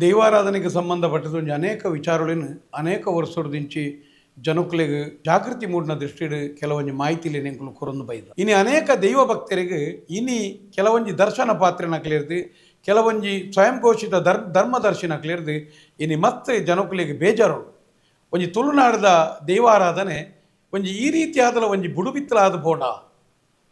ದೈವಾರಾಧನೆಗೆ ಸಂಬಂಧಪಟ್ಟದೊಂದು ಅನೇಕ ವಿಚಾರಗಳನ್ನು ಅನೇಕ ವರ್ಷದಿಂಚಿ ಜನಕ್ಕಳಿಗೆ ಜಾಗೃತಿ ಮೂಡಿನ ದೃಷ್ಟಿಡು ಕೆಲವೊಂದು ಮಾಹಿತಿಲಿ ನೆಂಕಲು ಕೊರೊಂದು ಬೈದ ಇನ್ನು ಅನೇಕ ದೈವ ಭಕ್ತರಿಗೆ ಇನಿ ಕೆಲವೊಂದು ದರ್ಶನ ಪಾತ್ರನಕ್ಲಿರ್ದು ಕೆಲವೊಂದು ಸ್ವಯಂ ಘೋಷಿತ ಧರ್ಮ ದರ್ಶನಕ್ಲಿರ್ದು ಇನ್ನು ಮತ್ತೆ ಜನಕ್ಕಳಿಗೆ ಬೇಜಾರು ಒಂದು ತುಳುನಾಡದ ದೈವಾರಾಧನೆ ಒಂದು ಈ ರೀತಿಯಾದ ಒಂದು ಬುಡುಬಿತ್ತಲಾದ ಬೋಡ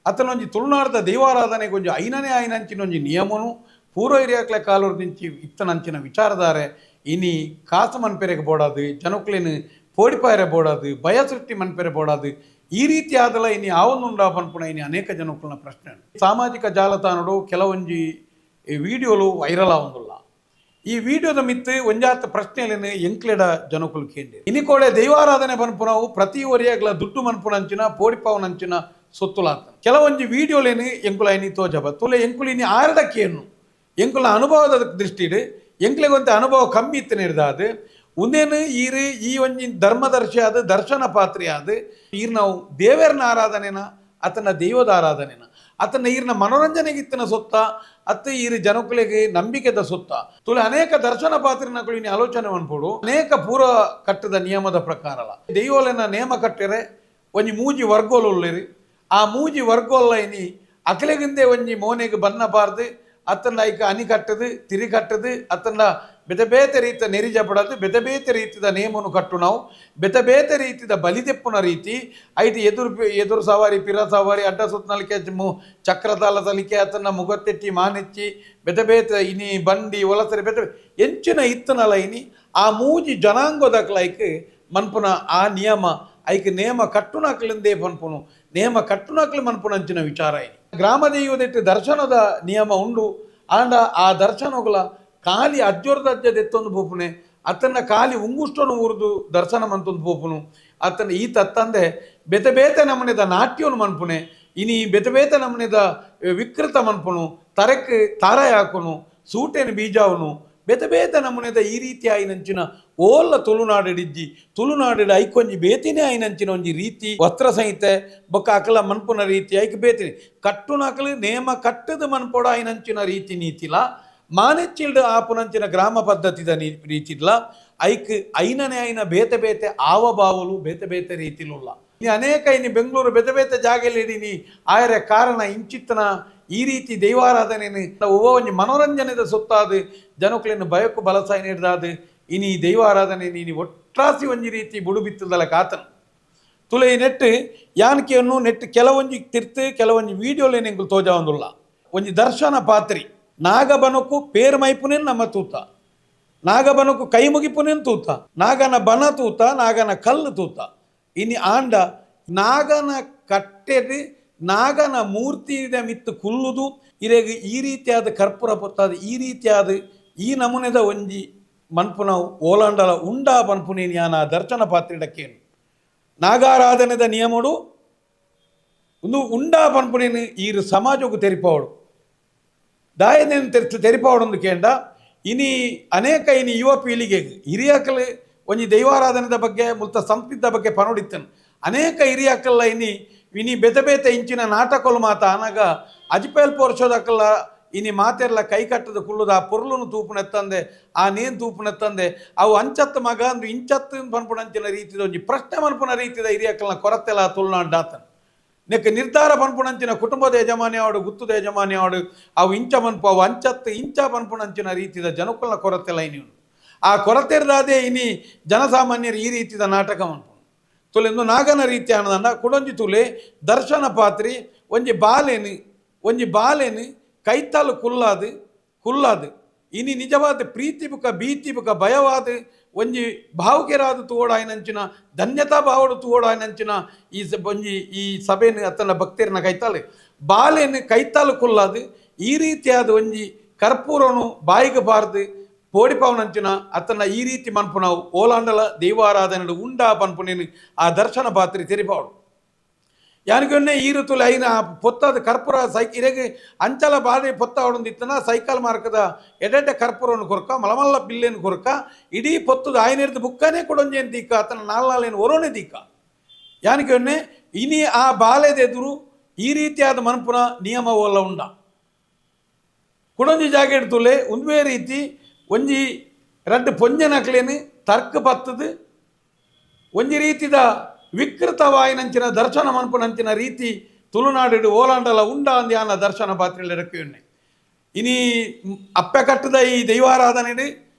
ಅತನ ಒಂದು ತುಳುನಾಡದ ದೈವಾರಾಧನೆಗೆ ಒಂದು ಐನನೇ ಐನಂಚಿನ ಒಂದು ನಿಯಮನು ಪೂರ್ವ ಹಿರಿಯಾಕ್ಲೆ ಕಾಲೂರ್ದಿಂಚಿ ಇತ್ತನಂಚಿನ ವಿಚಾರಧಾರೆ ಇನಿ ಕಾಸು ಮನ್ಪೆರೆಗೆ ಬೋಡಾದು ಜನಕ್ಕಲೇನು ಪೋಡಿಪಾಯರೆ ಬೋಡಾದು ಭಯ ಸೃಷ್ಟಿ ಮನ್ಪೆರೆ ಬೋಡಾದು ಈ ರೀತಿಯಾದಲ ಇನಿ ಆವೊಂದುಂಡ ಪನ್ಪುಣ ಇನಿ ಅನೇಕ ಜನಕ್ಕಳನ್ನ ಪ್ರಶ್ನೆ ಸಾಮಾಜಿಕ ಜಾಲತಾಣಡು ಕೆಲವೊಂಜಿ ವಿಡಿಯೋಲು ವೈರಲ್ ಆವೊಂದುಲ್ಲ ಈ ವಿಡಿಯೋದ ಮಿತ್ತು ಒಂಜಾತ ಪ್ರಶ್ನೆಲೇನು ಎಂಕ್ಲೆಡ ಜನಕ್ಕಲು ಕೇಂದ್ರ ಇನಿಕೋಳೆ ದೈವಾರಾಧನೆ ಪನ್ಪುನವು ಪ್ರತಿ ಒರಿಯಾಗ್ಲ ದುಡ್ಡು ಮನ್ಪುಣಂಚಿನ ಪೋಡಿಪಾವನಂಚಿನ ಸೊತ್ತುಲಾತ ಕೆಲವೊಂಜಿ ವಿಡಿಯೋಲೇನು ಎಂಕುಲ ಇನಿ ತೋಜಬ ತುಲೆ ಎಂಕುಲು ಇನಿ ಆರಡಕ್ಕೇನು ಎಂಕುಲ ಅನುಭವದ ದೃಷ್ಟಿಡು ಎಂಕ್ಲೆಗೊಂತ ಅನುಭವ ಕಮ್ಮಿ ಇತ್ತು ನಿರ್ದಾದು ಉಂದೇನು ಈರು ಈ ಒಂಜಿ ಧರ್ಮದರ್ಶಿ ಆದ ದರ್ಶನ ಪಾತ್ರಿ ಆದ ಈರ್ ನಾವು ದೇವರನ ಆರಾಧನೆನ ಅತನ ದೈವದ ಆರಾಧನೆನ ಅತನ ಈರ್ನ ಮನೋರಂಜನೆಗೆ ಇತ್ತನ ಸೊತ್ತ ಅತ್ತ ಈರು ಜನಕ್ಕಳಿಗೆ ನಂಬಿಕೆದ ಸೊತ್ತ ತುಲೆ ಅನೇಕ ದರ್ಶನ ಪಾತ್ರಿನಗಳು ಇನ್ನು ಆಲೋಚನೆ ಅನ್ಪೋಡು ಅನೇಕ ಪೂರ್ವ ಕಟ್ಟದ ನಿಯಮದ ಪ್ರಕಾರಲ ದೈವಲನ ನೇಮ ಕಟ್ಟಿರೆ ಒಂಜಿ ಮೂಜಿ ವರ್ಗೋಲು ಉಳ್ಳೇರಿ ಆ ಮೂಜಿ ವರ್ಗೋಲ್ಲ ಇನಿ ಅಕಲೆಗಿಂದೆ ಒಂಜಿ ಮೋನೆಗೆ ಬನ್ನ ಬಾರ್ದು ಅತನ ಐಕ ಅನಿ ಕಟ್ಟದು ತಿರಿ ಕಟ್ಟದು ಅತನ ಬೆತಬೇತೆ ರೀತಿಯ ನೆರಿಜಪಡದು ಬೆತಬೇತೆ ರೀತಿಯ ನೇಮನು ಕಟ್ಟು ನಾವು ಬೆತಬೇತೆ ರೀತಿಯ ಬಲಿದೆಪ್ಪುನ ರೀತಿ ಐಟಿ ಎದುರು ಸವಾರಿ ಪಿರ ಸವಾರಿ ಅಡ್ಡ ಸುತ್ತನಲಿಕೆ ಚಕ್ರತಾಲ ಸಲಿಕೆ ಅತನ ಮುಗತ್ತೆಟ್ಟಿ ಮಾನೆಚ್ಚಿ ಬೆತಬೇತೆ ಇನಿ ಬಂಡಿ ಒಲಸರಿ ಬೆತ ಎಂಚಿನ ಇತ್ತನಲ್ಲ ಇನಿ ಆ ಮೂಜಿ ಜನಾಂಗದಕ್ಲೈಕ್ ಮನ್ಪುನ ಆ ನಿಯಮ ಐಕ್ ನೇಮ ಕಟ್ಟುನಾಕ್ಲಿಂದೇ ಪನ್ಪುನು ನೇಮ ಕಟ್ಟುನಾಕ್ಲಿ ಮನ್ಪುನ ಅಂಚಿನ ವಿಚಾರ ಇನಿ ಗ್ರಾಮ ದೈವದೆಟ್ಟು ದರ್ಶನದ ನಿಯಮ ಉಂಡು ಆಂಡ ಆ ದರ್ಶನಗಳ ಕಾಲಿ ಅಜ್ಜೊರ್ದಜ್ಜದೆತ್ತೊಂದು ಪೋಪುನೆ ಅತನ ಕಾಲಿ ಉಂಗುಷ್ಟನು ಊರ್ದು ದರ್ಶನ ಮಂತೊಂದು ಪೋಪುನು ಅತನ ಈ ತತ್ತಂದೆ ಬೆತಬೇತೆ ನಮನೆದ ನಾಟ್ಯವನ್ನು ಮನ್ಪುನೆ ಇನಿ ಬೆತಬೇತೆ ನಮನೆದ ವಿಕೃತ ಮನ್ಪುನು ತರಕ್ ತಾರಾಯ ಹಾಕುನು ಸೂಟೆನ ಬೀಜಾವನು ಬೆತಬೇತ ನಮನೆದ ಈ ರೀತಿ ಆಯ್ನಂಚಿನ ಓಲ್ಲ ತುಳುನಾಡಿಜ್ಜಿ ತುಳುನಾಡಿಡ ಐಕೊಂಜಿ ಬೇತಿನೇ ಆಯ್ನಂಚಿನ ಒಂಜಿ ರೀತಿ ವಸ್ತ್ರ ಸಂಹಿತೆ ಬೊಕ್ಕ ಅಕಲ ಮನ್ಪುನ ರೀತಿ ಐಕ್ ಬೇತಿನಿ ಕಟ್ಟುನಕಲು ನೇಮ ಕಟ್ಟದ ಮನ್ಪೊಡ ಆಯ್ನಂಚಿನ ರೀತಿ ನೀತಿಲ ಮಾನೆಚ್ಚಿಲ್ಡ ಆಪುನಂಚಿನ ಗ್ರಾಮ ಪದ್ಧತಿದ ರೀತಿಲ್ಲ ಐಕ್ ಐನನೇ ಐನ ಬೇತೆ ಬೇತೆ ಆವಭಾವಲು ಬೇತೆ ಬೇತೆ ರೀತಿಲುಲ್ಲ ಇನ್ನು ಅನೇಕ ಇನ್ನು ಬೆಂಗಳೂರು ಬೇತೆ ಬೇತೆ ಜಾಗೆಲಿಡೀನಿ ಆಯರ ಕಾರಣ ಇಂಚಿತ್ತನ ಈ ರೀತಿ ದೈವಾರಾಧನೆ ಒಂಜಿ ಮನೋರಂಜನೆದ ಸೊತ್ತಾದು ಜನಕ್ಕಳನ್ನು ಭಯಕ್ಕೂ ಬಲಸಾಯಿ ನೀಡಿದಾದು ಇನಿ ದೈವಾರಾಧನೆ ನೀನು ಒಟ್ರಾಸಿ ಒಂಜಿ ರೀತಿ ಬುಡುಬಿತ್ತದಲ್ಲ ಕಾತನು ತುಲೆ ನೆಟ್ಟು ಯಾನಕಿಯನ್ನು ನೆಟ್ಟು ಕೆಲವೊಂಜಿ ತಿರ್ತು ಕೆಲವೊಂಜಿ ವಿಡಿಯೋಲೆ ನಿಂಗೆ ತೋಜ ಒಂದುಲ್ಲ ಒಂಜಿ ದರ್ಶನ ಪಾತ್ರಿ ನಾಗಬನಕ್ಕೂ ಪೇರು ಮೈಪುನೇನು ನಮ್ಮ ತೂತ ನಾಗಬನಕ್ಕೂ ಕೈ ಮುಗಿಪುನೇನು ತೂತ ನಾಗನ ಬನ ತೂತ ನಾಗನ ಕಲ್ಲು ತೂತ ಇನ್ನು ಆಂಡ ನಾಗನ ಕಟ್ಟೆದು ನಾಗನ ಮೂರ್ತಿದ ಮಿತ್ತು ಕುಲ್ಲುದು ಇರೆಗೆ ಈ ರೀತಿಯಾದ ಕರ್ಪೂರ ಪೊತ್ತಾದ ಈ ರೀತಿಯಾದ ಈ ನಮೂನೆದ ಒಂಜಿ ಮನ್ಪುನ ಓಲಾಂಡಲ ಉಂಡಾ ಪನ್ಪುನೇನು ಯಾನ ದರ್ಶನ ಪಾತ್ರಿಡಕ್ಕೇನು ನಾಗಾರಾಧನೆದ ನಿಯಮಡು ಒಂದು ಉಂಡಾ ಪನ್ಪುನೇನು ಈರು ಸಮಾಜಕ್ಕೂ ತೆರಿಪವಡು ದಾಯನೇನು ತೆರಿಪವಡೊಂದು ಕೇಂಡ ಇನಿ ಅನೇಕ ಇನಿ ಯುವ ಪೀಳಿಗೆಗೆ ಹಿರಿಯಕಲು ಒಂಜಿ ದೈವಾರಾಧನೆದ ಬಗ್ಗೆ ಮುಲ್ತ ಸಂಸ್ಕೃತದ ಬಗ್ಗೆ ಪನೋಡಿತ್ತನು ಅನೇಕ ಹಿರಿಯಕಲ್ಲ ಇನಿ ಬೆತೆ ಬೇತೆ ಇಂಚಿನ ನಾಟಕಲು ಮಾತ ಅನಾಗ ಅಜಿಪೇಲ್ ಪೋರ್ಷೋದಕ್ಕಲ್ಲ ಇನಿ ಮಾತೆರ್ಲ ಕೈ ಕಟ್ಟದ ಕುಲ್ಲುದ ಆ ಪೊರ್ಲುನು ತೂಪುನೆತ್ತಂದೆ ಆ ನೇನು ತೂಪುನೆತ್ತಂದೆ ಅವು ಅಂಚತ್ತು ಮಗ ಅಂದ್ರೆ ಇಂಚತ್ತು ಪನ್ಪುಣಂಚಿನ ರೀತಿದ ಒಂಜಿ ಪ್ರಶ್ನೆ ಮನ್ಪುನ ರೀತಿದ ಹಿರಿಯಕಲ್ನ ಕೊರತೆಲ್ಲ ತುಳುನಾಡಾತನು ನೆಕ್ ನಿರ್ಧಾರ ಪನ್ಪುಣಂಚಿನ ಕುಟುಂಬದ ಯಜಮಾನಿ ಆಡು ಗುತ್ತದ ಯಜಮಾನಿ ಆಡು ಅವು ಇಂಚ ಮನ್ಪು ಅವು ಅಂಚತ್ತು ಇಂಚ ಪನ್ಪುಣಂಚಿನ ರೀತಿದ ಜನಕ್ಕಲ್ನ ಕೊರತೆಲ್ಲ ಇನಿ ಆ ಕೊರತೆರ್ದಾದೆ ಇನಿ ಜನಸಾಮಾನ್ಯರು ಈ ರೀತಿದ ನಾಟಕ ಮನ್ಪು ತುಲೆಂದು ನಾಗನ ರೀತಿ ಅನ್ನದ ಕುಡೊಂಜಿ ತುಲೆ ದರ್ಶನ ಪಾತ್ರಿ ಒಂಜಿ ಬಾಲೇನು ಕೈತಾಲು ಕುಲ್ಲಾದು ಇನಿ ನಿಜವಾದ ಪ್ರೀತಿ ಬುಕ ಭೀತಿ ಬುಕ ಭಯವಾದ ಒಂಜಿ ಭಾವುಕೆರಾದ ತೋಡಾಯ್ನಂಚಿನ ಧನ್ಯತಾ ಭಾವಡು ತೋಡಾಯ್ನಂಚಿನ ಈ ಸಭೆಯನ್ನು ಅತನ ಭಕ್ತರನ್ನ ಕೈತಾಲೆ ಬಾಲೇನು ಕೈತಾಲು ಕುಲ್ಲಾದು ಈ ರೀತಿಯಾದ ಒಂಜಿ ಕರ್ಪೂರನು ಬಾಯಿಗೆ ಬಾರ್ದು ಪೋಡಿಪಾವನಂಚಿನ ಅತನ ಈ ರೀತಿ ಮನ್ಪು ನಾವು ಓಲಾಂಡಲ ದೈವಾರಾಧನೆ ಉಂಡಾ ಪನ್ಪುನೇನು ಆ ದರ್ಶನ ಪಾತ್ರಿ ತೆರಿಪಾವಡು ಯಾನಿಗೊನ್ನೆ ಈ ಋತುಲಿ ಐನ ಪೊತ್ತಾದ ಕರ್ಪೂರ ಇರೆಗೆ ಅಂಚಲ ಬಾಡಿ ಪೊತ್ತ ಹೊಡೊಂದಿತ್ತನ ಸೈಕಲ್ ಮಾರ್ಕದ ಎಡೆಡ್ಡೆ ಕರ್ಪೂರವನ್ನು ಕೊರಕ ಮಲಮಲ್ಲ ಬಿಲ್ಲೇನು ಕೊರಕ ಇಡೀ ಪೊತ್ತದ ಆಯ್ನಿರ್ದು ಬುಕ್ಕನೇ ಕೊಡೊಂಜೇನು ದೀಕ ಅತನ ನಾಲ್ನಾಲೇನು ಒರೋನೆ ದೀಕ ಯಾನಿಗೊನ್ನೆ ಇನಿ ಆ ಬಾಲೆದೆದುರು ಈ ರೀತಿಯಾದ ಮನ್ಪುನ ನಿಯಮ ಓಲ್ಲ ಉಂಡ ಕುಡೊಂಜಿ ಜಾಗೆ ತುಲೆ ಒಂದೇ ರೀತಿ ಒಂಜಿ ರಡ್ಡು ಪೊಂಜನಕ್ಲೇನು ತರ್ಕ ಬತ್ತದು ಒಂಜಿ ರೀತಿದ ವಿಕೃತವಾಯಿನಂಚಿನ ದರ್ಶನ ಮನ್ಪುನಂಚಿನ ರೀತಿ ತುಳುನಾಡು ಓಲಾಂಡಲ ಉಂಡ ಅಂದಿ ಆನ ದರ್ಶನ ಪಾತ್ರೆಯಲ್ಲಿ ರಕ್ಕುಣ್ಣೆ ಇನಿ ಅಪ್ಪೆ ಕಟ್ಟದ ಈ ದೈವಾರಾಧನೆ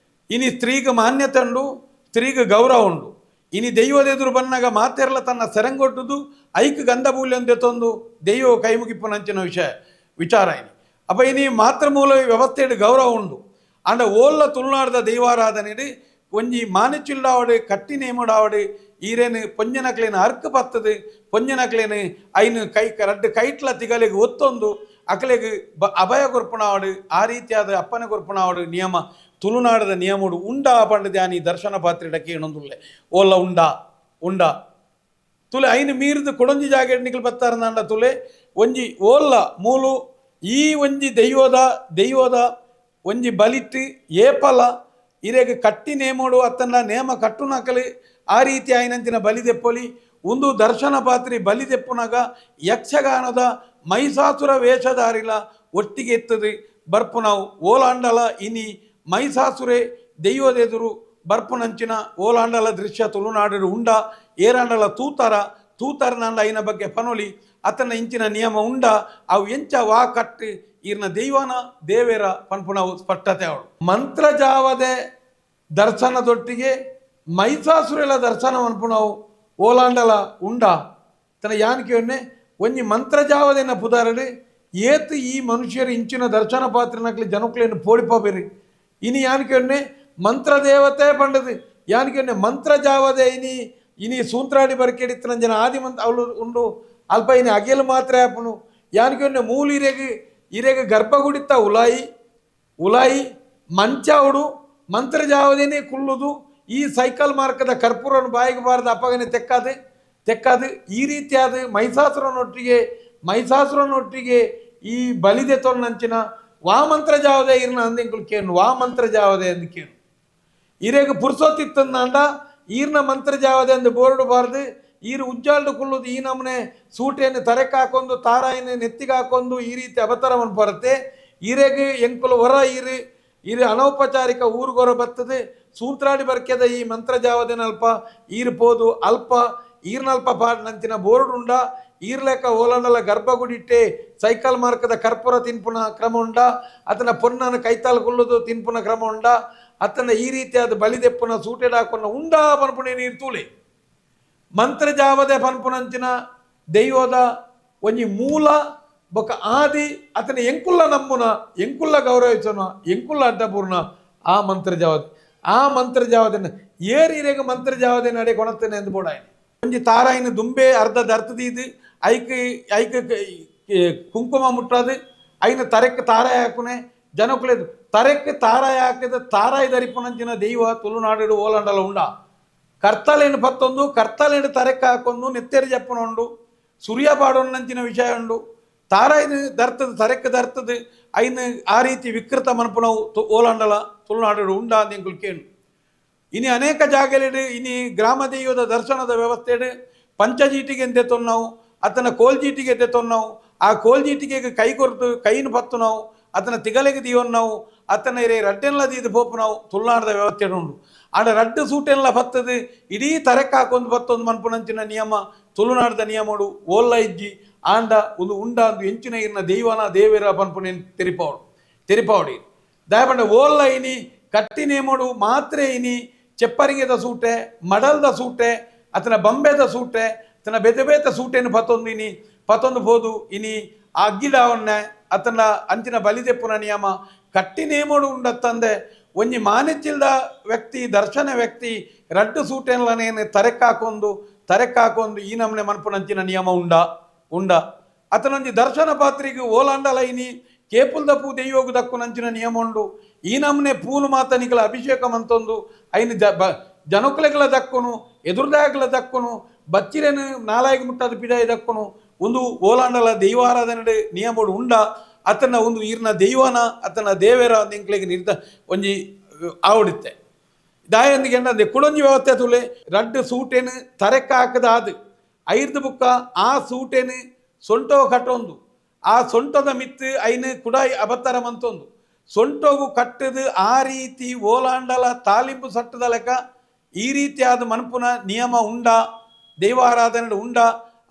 ಇನಿ ಸ್ತ್ರೀಗೆ ಮಾನ್ಯತೆ ಉಂಡು, ಸ್ತ್ರೀಗೆ ಗೌರವ ಉಂಡು. ಇನಿ ದೈವದೆದುರು ಬನ್ನಾಗ ಮಾತೆರ್ಲ ತನ್ನ ಸೆರಂಗೊಟ್ಟುದು ಐಕ್ ಗಂಧಮೂಲ್ಯ ತಂದು ದೈವ ಕೈಮುಗಿಪ್ಪುನಂಚಿನ ವಿಚಾರ ಇನಿ ಅಪ್ಪ ಇನಿ ಮಾತೃಮೂಲ ವ್ಯವಸ್ಥೆಡು ಗೌರವ ಉಂಡು. ಅಂಡ ಓಲ್ಲ ತುಳುನಾಡದ ದೈವಾರಾಧನೆ ಒಂಜಿ ಮಾನಿಚಿಲ್ಲಾವಡು ಕಟ್ಟಿ ನೇಮುಡಾವಡು ಈರೇನು ಪೊಂಜನಕ್ಲೇನು ಅರ್ಕ ಬತ್ತದು ಪೊಂಜನಕ್ಲೇನು ಐನು ರಡ್ಡು ಕೈಟ್ಲ ತಿಗಲಿಗೆ ಒತ್ತೊಂದು ಅಕಲೆಗೆ ಅಭಯ ಕೊರ್ಪುಣಾವಡು ಆ ರೀತಿಯಾದ ಅಪ್ಪನ ಕೊರ್ಪುಣಾವಡು ನಿಯಮ ತುಳುನಾಡದ ನಿಯಮಡು ಉಂಡಾ ಪಂಡ ಧ್ಯಾನಿ ದರ್ಶನ ಪಾತ್ರೆಡಕ್ಕೆ ಏನೊಂದುಲ್ಲೆ ಓಲ್ಲ ಉಂಡ ತುಲೆ ಐನು ಮೀರಿದು ಕೊಡೊಂಜಿ ಜಾಗ ನಿಕಲು ಬತ್ತಾರಂದ ತುಲೆ ಒಂಜಿ ಓಲ್ಲ ಮೂಲು ಈ ಒಂಜಿ ದೈವದ ಒಂಜಿ ಬಲಿಟ್ಟು ಏಪಲ ಇರೆಗೆ ಕಟ್ಟಿ ನೇಮೋಡು ಅತ್ತನ ನೇಮ ಕಟ್ಟುನಕಲು ಆ ರೀತಿ ಆಯ್ನಂಚಿನ ಬಲಿದೆಪ್ಪೊಲಿ ಒಂದು ದರ್ಶನ ಪಾತ್ರೆ ಬಲಿದೆಪ್ಪುನಾಗ ಯಕ್ಷಗಾನದ ಮೈಸಾಸುರ ವೇಷಧಾರಿಲ ಒಟ್ಟಿಗೆ ಎತ್ತದು ಬರ್ಪು ನಾವು ಓಲಾಂಡಲ ಇನಿ ಮೈಸಾಸುರೆ ದೈವದೆದುರು ಬರ್ಪುನಂಚಿನ ಓಲಾಂಡಲ ದೃಶ್ಯ ತುಳುನಾಡು ಉಂಡ ಏರಾಂಡಲ ತೂತಾರನಾಂಡ ಐನ ಬಗ್ಗೆ ಪನೊಲಿ ಅತನ ಇಂಚಿನ ನಿಯಮ ಉಂಡ ಅವು ಎಂಚ ವಾ ಕಟ್ಟು ಈರ್ನ ದೈವನ ದೇವೇರ ಪನ್ಪುನವು ಸ್ಪಷ್ಟತೆ ಅವಳು ಮಂತ್ರಜಾವದೆ ದರ್ಶನದೊಟ್ಟಿಗೆ ಮೈಸಾಸುರೆಲ ದರ್ಶನ ಪನ್ಪುನವು ಓಲಾಂಡಲ ಉಂಡ ತನ ಯಾನಿಕೆ ಒಂಜಿ ಮಂತ್ರಜಾವದೆನ ಪುದಾರಡು ಏತು ಈ ಮನುಷ್ಯರು ಇಂಚಿನ ದರ್ಶನ ಪಾತ್ರನಕ್ಲಿ ಜನಕ್ಲೇನು ಪೋಡಿಪೋಬೇರಿ ಇನಿ ಯಾನಿಕೆ ಮಂತ್ರ ದೇವತೆ ಪಂಡದು ಯಾನಿಕೆ ಮಂತ್ರಜಾವದೆ ಇನಿ ಸೂಂತ್ರಾಡಿ ಬರ್ಕೆಡಿತ್ತನ ಜನ ಆದಿ ಮಂತ್ರ ಅವಳು ಉಂಡು ಅಲ್ಪ ಇನಿ ಅಗೆಲು ಮಾತ್ರ ಆಪನು ಯಾನಿಕೆ ಮೂಲ ಇರೆಗೆ ಗರ್ಭಗುಡಿತ ಉಲಾಯಿ ಮಂಚಾವುಡು ಮಂತ್ರಜಾವದೇನೆ ಕುಲ್ಲುದು ಈ ಸೈಕಲ್ ಮಾರ್ಕದ ಕರ್ಪೂರನ್ನು ಬಾಯಿಗೆ ಬಾರದ ಅಪ್ಪಗನೆ ತೆಕ್ಕಾದು ಈ ರೀತಿಯಾದ ಮೈಸಾಸುರನೊಟ್ಟಿಗೆ ಈ ಬಲಿದೆ ತೊನ್ನಂಚಿನ ವಾ ಮಂತ್ರಜಾವದೆ ಇರ್ನ ಅಂದಿಂಕುಲು ಕೇನು ವಾ ಮಂತ್ರಜಾವದೆ ಅಂದು ಕೇನು ಇರೆಗೆ ಪುರ್ಸೋತಿತ್ತಂದಾಂಡ ಈರ್ನ ಮಂತ್ರಜಾವದೆ ಅಂದು ಬೋರ್ಡು ಬಾರ್ದು ಈರು ಉಜ್ಜಾಲ್ಡು ಕುಲ್ಲುದು ಈ ನಮನೆ ಸೂಟೆಯನ್ನು ತರೆಕ್ಕೆ ಹಾಕೊಂಡು ತಾರಾಯಿನ ನೆತ್ತಿಗೆ ಹಾಕೊಂಡು ಈ ರೀತಿ ಅವತಾರವನ್ನು ಬರುತ್ತೆ ಈರೆಗೆ ಎಂಕುಲು ಹೊರ ಇರು ಅನೌಪಚಾರಿಕ ಊರುಗೊರ ಬರ್ತದೆ ಸೂತ್ರಾಡಿ ಬರ್ಕೆದ ಈ ಮಂತ್ರಜಾವದೆನಲ್ಪ ಈರು ಪೋದು ಅಲ್ಪ ಈರ್ನಲ್ಪ ಪಾಡ್ನಂಚಿನ ಬೋರ್ಡು ಉಂಡ ಈರ್ಲೆಕ್ಕ ಓಲಾಂಡಲ ಗರ್ಭಗುಡಿಟ್ಟೆ ಸೈಕಲ್ ಮಾರ್ಕದ ಕರ್ಪೂರ ತಿನ್ಪುನ ಕ್ರಮ ಉಂಡ ಅತನ ಪೊನ್ನನ ಕೈತಾಲ್ ಕುಲ್ಲುದು ತಿನ್ಪುನ ಕ್ರಮ ಉಂಡ ಅತನ ಈ ರೀತಿಯಾದ ಬಲಿದೆಪ್ಪುನ ಸೂಟೆಡ್ ಹಾಕೊಂಡ ಉಂಡಾ ಪನ್ಪುಣೆ ನೀರು ತೂಲೆ ಮಂತ್ರಜಾವದೆ ಪನ್ಪುನಂಚಿನ ದೈವದ ಒಂಜಿ ಮೂಲ ಬೊಕ ಆದಿ ಅತನ ಎಂಕುಲ್ಲ ನಮ್ಮುನ ಎಂಕುಲ್ಲ ಗೌರವಿಸೋನ ಎಂಕುಲ್ಲ ಅಡ್ಡಪೂರ್ಣ ಆ ಮಂತ್ರಜಾವದೆನ ಏರಿರೆಗೆ ಮಂತ್ರಜಾವದೆ ನಡೆ ಕೊಣತ್ತೇನೆ ಎಂದು ಬೋಡಾಯನೆ ಒಂಜಿ ತಾರಾಯಿನ ದುಂಬೆ ಅರ್ಧ ದರ್ತದೀದು ಐಕ ಕುಂಕುಮ ಮುಟ್ಟದು ಐನ ತರೆಕ್ಕೆ ತಾರಾಯ ಹಾಕುನೆ ಜನಕುಲೆದು ತರೆಕ್ಕೆ ತಾರಾಯ ಹಾಕಿದ ತಾರಾಯಿ ದರಿಪುನಂಚಿನ ದೈವ ತುಳುನಾಡು ಓಲಾಂಡಲ ಉಂಡ ಕರ್ತಲೇನು ಪತ್ತೊಂದು ಕರ್ತಲೇನು ತರೆಕ್ಕೆ ಹಾಕೊಂಡು ನೆತ್ತೇರಿ ಜಪ್ಪನ ಉಂಡು ಸೂರ್ಯ ಪಾಡೋನ್ನಂಚಿನ ವಿಷಯ ಉಂಡು ತಾರಾಯಿನ ದರ್ತದ ತರೆಕ್ಕೆ ದರ್ತದ ಐನ ಆ ರೀತಿ ವಿಕೃತ ಮನ್ಪುನವು ಓಲಾಂಡಲ ತುಳುನಾಡು ಉಂಡ ಅಂದು ಕೇಳು ಇನಿ ಅನೇಕ ಜಾಗಲಿಡು ಇನಿ ಗ್ರಾಮ ದೈವದ ದರ್ಶನದ ವ್ಯವಸ್ಥೆಡು ಪಂಚಜೀಟಿಗೆ ಎಂದೆ ತೊನ್ನವು ಅತನ ಕೋಲ್ಜೀಟಿಗೆ ಎದ್ದೆ ತೊನ್ನವು ಆ ಕೋಲ್ಜೀಟಿಗೆ ಕೈ ಕೊರ್ತು ಕೈನ ಪತ್ತು ನಾವು ಅತನ ತಿಗಲೆಗೆ ದೀವನ್ ನಾವು ಅತನ ಇರೇ ರಡ್ಡೆಲ್ಲ ದೀದು ಪೋಪು ನಾವು ತುಳುನಾಡದ ವ್ಯವಸ್ಥೆ ಉಂಡು ಆಡ ರಡ್ಡು ಸೂಟೆಲ್ಲ ಬತ್ತದು ಇಡೀ ತರೆಕ್ಕೆ ಹಾಕೊಂಡು ಬತ್ತೊಂದು ಮನ್ಪುನಂಚಿನ ನಿಯಮ ತುಳುನಾಡದ ನಿಯಮಡು ಓಲ್ಲ ಇಜ್ಜಿ ಆಂಡ ಒಂದು ಉಂಡ ಅಂದು ಎಂಚಿನ ಇರ್ನ ದೈವನ ದೇವೇರ ಪನ್ಪುನ ತೆರಿಪಾವಡಿ ದಯಪಂಡ ಓಲ್ಲ ಇನಿ ಕಟ್ಟಿ ನೇಮೋಡು ಮಾತ್ರ ಇನಿ ಚೆಪ್ಪರಿಗೆದ ಸೂಟೆ ಮಡಲ್ದ ಸೂಟೆ ಅತನ ಬಂಬೆದ ಸೂಟೆ ತನ್ನ ಬೆದಬೇತ ಸೂಟೆಯನ್ನು ಪತ್ತೊಂದು ಹೋದು ಇನಿ ಆ ಅಗ್ಗಿಡವನ್ನೆ ಅತನ ಅಂಚಿನ ಬಲಿದೆಪ್ಪುನ ನಿಯಮ ಕಟ್ಟಿ ನೇಮೋಡು ಉಂಡತ್ತಂದೆ ಒಂಜಿ ಮಾನಿಚ್ಚಿಲ್ದ ವ್ಯಕ್ತಿ ದರ್ಶನ ವ್ಯಕ್ತಿ ರಡ್ಡು ಸೂಟೆಲ್ಲನೇನು ತರೆಕ್ಕಾಕೊಂಡು ಈ ನಮನೆ ಮನ್ಪುನಂಚಿನ ನಿಯಮ ಉಂಡ ಅತನೊಂಜಿ ದರ್ಶನ ಪಾತ್ರಿಗೆ ಓಲಾಂಡಲ ಇನಿ ಕೇಪುಲ್ದ ಪೂ ದೆಯ್ಯೋಗು ದಕ್ಕುನಂಚಿನ ನಿಯಮ ಉಂಡು ಈ ನಮನೆ ಪೂನು ಮಾತನಿಗಳ ಅಭಿಷೇಕ ಮಂತೊಂದು ಐನು ಜನಕುಲೆಗಳ ದಕ್ಕುನು ಎದುರುದಾಯಗಳ ದಕ್ಕುನು ಬಚ್ಚಿರೇನು ನಾಲಾಯಿಗೆ ಮುಟ್ಟದ ಪಿಡಾಯಿ ದಕ್ಕುನು ಒಂದು ಓಲಾಂಡಲ ದೈವಾರಾಧನೆ ನಿಯಮಡು ಉಂಡ ಅತನ ಒಂದು ಈರ್ನ ದೈವನ ಅತನ ದೇವೇರ ಅಂಕ್ಲೆಗೆ ಒಂಜಿ ಆವಡುತ್ತೆ ದಾಯಂದಿಗೆ ಎಂಡಂದೆ ಕುಳೊಂಜಿ ವ್ಯವಸ್ಥೆ ತುಲೆ ರಡ್ಡು ಸೂಟೇನು ತರೆಕ್ಕ ಹಾಕದ ಆದು ಐರ್ದು ಬುಕ್ಕ ಆ ಸೂಟೇನು ಸೊಂಟೋ ಕಟ್ಟೊಂದು ಆ ಸೊಂಟದ ಮಿತ್ತು ಐನು ಕುಡಾಯಿ ಅಬತ್ತರ ಮಂತೊಂದು ಸೊಂಟೋಗು ಕಟ್ಟದು ಆ ರೀತಿ ಓಲಾಂಡಲ ತಾಲಿಂಬು ಸಟ್ಟದ ಲೆಕ್ಕ ಈ ರೀತಿಯಾದ ಮನ್ಪುನ ನಿಯಮ ಉಂಡ ದೈವಾರಾಧನೆ ಉಂಡ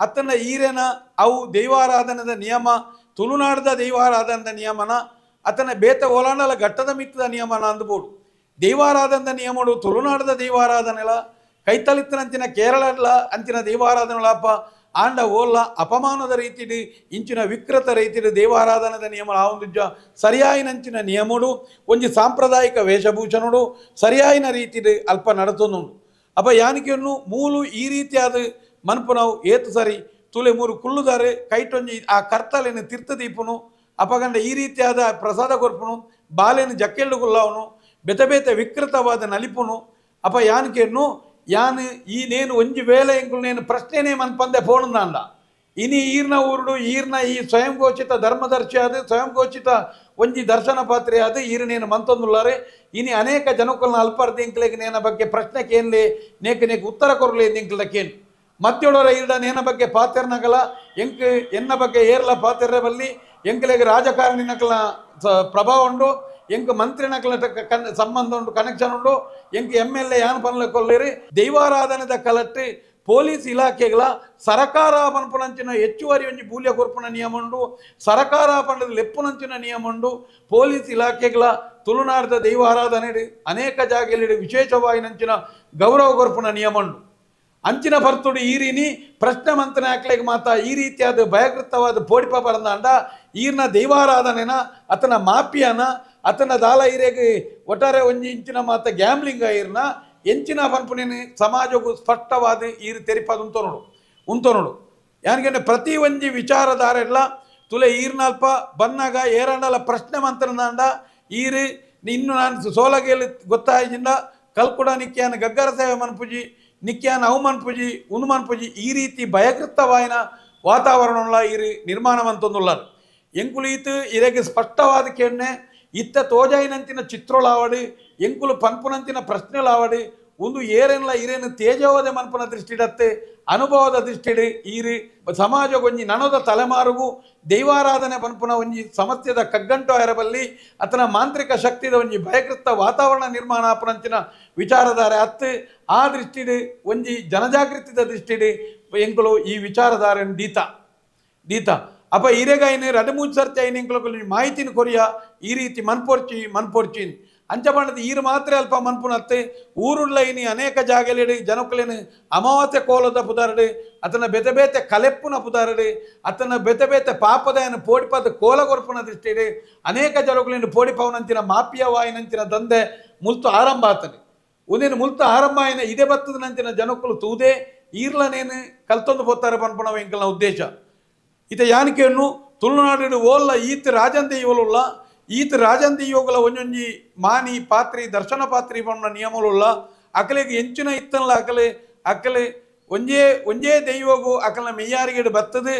ಅತ್ತನ ಈರೇನ ಅವು ದೈವಾರಾಧನದ ನಿಯಮ ತುಳುನಾಡದ ದೈವಾರಾಧನದ ನಿಯಮನ ಅತನ ಬೇತ ಓಲಾಂಡಲ ಘಟ್ಟದ ಮಿತ್ತದ ನಿಯಮನ ಅಂದ್ಬೋದು. ದೈವಾರಾಧನದ ನಿಯಮಗಳು ತುಳುನಾಡದ ದೈವಾರಾಧನೆಲ ಕೈತಲಿತ್ತನಂಚಿನ ಕೇರಳಲ ಅಂಚಿನ ದೈವಾರಾಧನೆಗಳಪ್ಪ ಆಂಡ ಓಲ್ಲ ಅಪಮಾನದ ರೀತಿಡು ಇಂಚಿನ ವಿಕೃತ ರೀತಿಡು ದೇವಾರಾಧನದ ನಿಯಮ ಆ ಒಂದು ಸರಿಯಾಯಿನಂಚಿನ ನಿಯಮಡು ಒಂಜಿ ಸಾಂಪ್ರದಾಯಿಕ ವೇಷಭೂಷಣಡು ಸರಿಯಾಯಿನ ರೀತಿಡು ಅಲ್ಪ ನಡತೊಂದುಂಡು. ಅಪ್ಪ ಯಾನಿಕೆಯನ್ನು ಮೂಲು ಈ ರೀತಿಯಾದ ಮನ್ಪು ನಾವು ಏತು ಸರಿ ತುಲೆ ಮೂರು ಕುಳ್ಳುದಾರೆ ಕೈಟೊಂಜಿ ಆ ಕರ್ತಲೇನು ತೀರ್ಥದೀಪನು ಅಪಗಂಡ ಈ ರೀತಿಯಾದ ಪ್ರಸಾದ ಕೊರ್ಪುನು ಬಾಲೆನು ಜಕ್ಕೆಳ್ಳು ಗುಲ್ಲವನು ಬೆತ ಬೇತೆ ವಿಕೃತವಾದ ನಲಿಪುನು ಅಪ್ಪ ಯಾನಿಕೆಯನ್ನು ಯಾನು ಈ ನೇನು ಒಂಜಿ ವೇಳೆ ಎಂಕುಲು ನೇನು ಪ್ರಶ್ನೆನೇ ಮನ್ಪಂದೆ ಪೋಣಂದಾಂಡ ಇನಿ ಈರ್ನ ಊರುಡು ಈರ್ನ ಈ ಸ್ವಯಂ ಘೋಷಿತ ಧರ್ಮದರ್ಶಿ ಅದು ಸ್ವಯಂ ಘೋಷಿತ ಒಂಜಿ ದರ್ಶನ ಪಾತ್ರೆ ಅದು ಈರು ನೇನು ಮಂತೊಂದುಲ್ಲಾರೆ ಇನಿ ಅನೇಕ ಜನಕ್ಕಲ್ನ ಅಲ್ಪಾರ್ದು ಎಂಕ್ಲೆಗೆ ನೇನ ಬಗ್ಗೆ ಪ್ರಶ್ನೆ ಕೇನ್ಲೆ ನೇಕ ಉತ್ತರ ಕೊರಲೆ ಎಂಕ್ಲಕ್ಕೇನು ಮತ್ತೊಡರ ಇರಡ ನೇನ ಬಗ್ಗೆ ಪಾತೆರ್ನಗಲ ಎಂಕ್ ಎನ್ನ ಬಗ್ಗೆ ಏರ್ಲ ಪಾತೆರ್ರೆ ಬಲ್ಲಿ ಎಂಕ್ಲೆಗೆ ರಾಜಕಾರಣಿನಕಲ ಪ್ರಭಾವ ಉಂಡು ಎಂಕ್ ಮಂತ್ರಿನಕಲ ಸಂಬಂಧ ಉಂಟು ಕನೆಕ್ಷನ್ ಉಂಡು ಎಂಕ್ MLA ಯಾನ್ ಪನ್ಲೆ ಕೊಲ್ಲಿರಿ ದೈವಾರಾಧನೆದ ಕಲಟ್ಟು ಪೊಲೀಸ್ ಇಲಾಖೆಗಳ ಸರಕಾರ ಪನ್ಪುನಂಚಿನ ಹೆಚ್ಚುವರಿ ಒಂಜಿ ಬೂಲ್ಯ ಕೊರ್ಪುನ ನಿಯಮ ಉಂಡು ಸರಕಾರ ಪಂಡದ ಲೆಪ್ಪುನಂಚಿನ ನಿಯಮ ಉಂಡು ಪೊಲೀಸ್ ಇಲಾಖೆಗಳ ತುಳುನಾಡದ ದೈವಾರಾಧನೆ ಅನೇಕ ಜಾಗೆಯಲ್ಲಿ ವಿಶೇಷವಾಗಿನಂಚಿನ ಗೌರವ ಕೊರ್ಪುನ ನಿಯಮ ಉಂಡು ಅಂಚಿನ ಬರ್ತುಡು ಈರಿನಿ ಪ್ರಶ್ನೆ ಮಂತನೆ ಹಾಕ್ಲಿಕ್ಕೆ ಮಾತಾ ಈ ರೀತಿಯಾದ ಭಯಕೃತವಾದ ಪೋಡಿಪ ಬರಂದಾಂಡ ಈರ್ನ ದೈವಾರಾಧನೆನ ಅತನ ಮಾಪಿಯನ ಅತನ ದಾಲ ಹಿರೇಗೆ ಒಟ್ಟಾರೆ ಒಂಜಿ ಇಂಚಿನ ಮಾತ ಗ್ಯಾಮ್ಲಿಂಗ್ ಈರ್ನ ಎಂಚಿನ ಪನ್ಪುನೇನು ಸಮಾಜಕ್ಕೂ ಸ್ಪಷ್ಟವಾದ ಈರು ತೆರಿಪದು ಉಂತೊನೋಡು ಯಾನಿಗೆ ಪ್ರತಿ ಒಂಜಿ ವಿಚಾರಧಾರೆಲ್ಲ ತುಲೆ ಈರ್ನಲ್ಪ ಬನ್ನಾಗ ಏರಂಡಲ ಪ್ರಶ್ನೆ ಮಂತನದಾಂಡ ಈರು ಇನ್ನು ನಾನು ಸೋಲಗೇಲಿ ಗೊತ್ತಾಯ್ಜಿಂದ ಕಲ್ಕುಡ ನಿಕ್ಯಾನ ಗಗ್ಗರ ಸೇವೆ ಮನ್ಪುಜಿ ನಿಕ್ಯಾನ ಅವು ಮನ್ಪುಜಿ ಉನು ಮನ್ಪುಜಿ ಈ ರೀತಿ ಭಯಕೃತವಾಯಿನ ವಾತಾವರಣ ಈರು ನಿರ್ಮಾಣ ಮಂತೊಂದುಲ್ಲಾರು ಎಂಕುಲು ಈತು ಇರೆಗೆ ಸ್ಪಷ್ಟವಾದ ಕೇಳ್ನೆ ಇತ್ತ ತೋಜಾಯಿನಂಚಿನ ಚಿತ್ರಲಾವಡು ಎಂಕುಲು ಪನ್ಪುನಂಚಿನ ಪ್ರಶ್ನೆಲಾವಡು ಒಂದು ಏರೆನ್ಲ ಇರೇನು ತೇಜೋವದೆ ಮನ್ಪುನ ದೃಷ್ಟಿಡತ್ತೆ ಅನುಭವದ ದೃಷ್ಟಿಡು ಈರು ಸಮಾಜ ಒಂಜಿ ನನದ ತಲೆಮಾರುಗೂ ದೈವಾರಾಧನೆ ಪನ್ಪುನ ಒಂಜಿ ಸಮಸ್ಯೆದ ಕಗ್ಗಂಟು ಇರಬಲ್ಲಿ ಅತನ ಮಾಂತ್ರಿಕ ಶಕ್ತಿದ ಒಂಜಿ ಭಯಕೃತ ವಾತಾವರಣ ನಿರ್ಮಾಣ ಆಪನಂಚಿನ ವಿಚಾರಧಾರೆ ಅತ್ತು ಆ ದೃಷ್ಟಿಡು ಒಂಜಿ ಜನಜಾಗೃತಿದ ದೃಷ್ಟಿಡು ಎಂಕುಲು ಈ ವಿಚಾರಧಾರೆಯನ್ನು ದೀತ ಅಪ್ಪ ಇರೆಗಾಯಿನ ಎರಡು ಮೂರು ಸರ್ತಿ ಐನ ಎಂಕುಲು ಮಾಹಿತಿನ ಕೊರಿಯ ಈ ರೀತಿ ಮನ್ಪೊರ್ಚಿ ಅಂಚಬಣ್ಣದ ಈರು ಮಾತ್ರ ಅಲ್ಪ ಮನ್ಪುನತ್ತೆ ಊರುಳ್ಳ ಇನಿ ಅನೇಕ ಜಾಗಲೆಡು ಜನಕ್ಕಲೇನು ಅಮಾವಾಸ್ಯೆ ಕೋಲದ ಪುದಾರಡು ಅತನ ಬೆತೆ ಬೇತೆ ಕಲೆಪ್ಪುನ ಪುದಾರಡು ಅತನ ಬೆತೆ ಬೇತೆ ಪಾಪದಯನ್ನು ಪೋಡಿಪದ ಕೋಲ ಕೊರ್ಪುನ ದೃಷ್ಟಿಡು ಅನೇಕ ಜನಕ್ಕಲೇನು ಪೋಡಿಪವನಂಚಿನ ಮಾಪಿಯವಾಯಿನಂಚಿನ ದಂಧೆ ಮುಲ್ತು ಆರಂಭ ಆತನೆ ಒಂದೇನು ಮುಲ್ತು ಆರಂಭ ಆಯ್ನ ಇದೇ ಬತ್ತದ ನಂಚಿನ ಜನಕ್ಕಲು ತೂದೆ ಈರ್ಲನೇನು ಕಲ್ತೊಂದು ಪೋತಾರೆ ಪನ್ಪುಣವ ಎಂಕಲ್ನ ಉದ್ದೇಶ ಇತ ಯಾನಿಕೆಯನ್ನು ತುಳುನಾಡು ಓಲ್ಲ ಈತ ರಾಜಂದೆ ಇವಲುಲ್ಲ ಈತ ರಾಜಂದಿ ಯೋಗಲ ಒಂಜೊಂಜಿ ಮಾನಿ ಪಾತ್ರಿ ದರ್ಶನ ಪಾತ್ರಿ ಪನ್ನ ನಿಯಮಲುಲ್ಲ ಅಕಲೆಗೆ ಎಂಚಿನ ಇತ್ತಲ್ಲ ಅಕಲೆ ಒಂಜೇ ದೈವಗು ಅಕಲ್ನ ಮೆಯ್ಯಾರಿಗೆಡು ಬತ್ತದು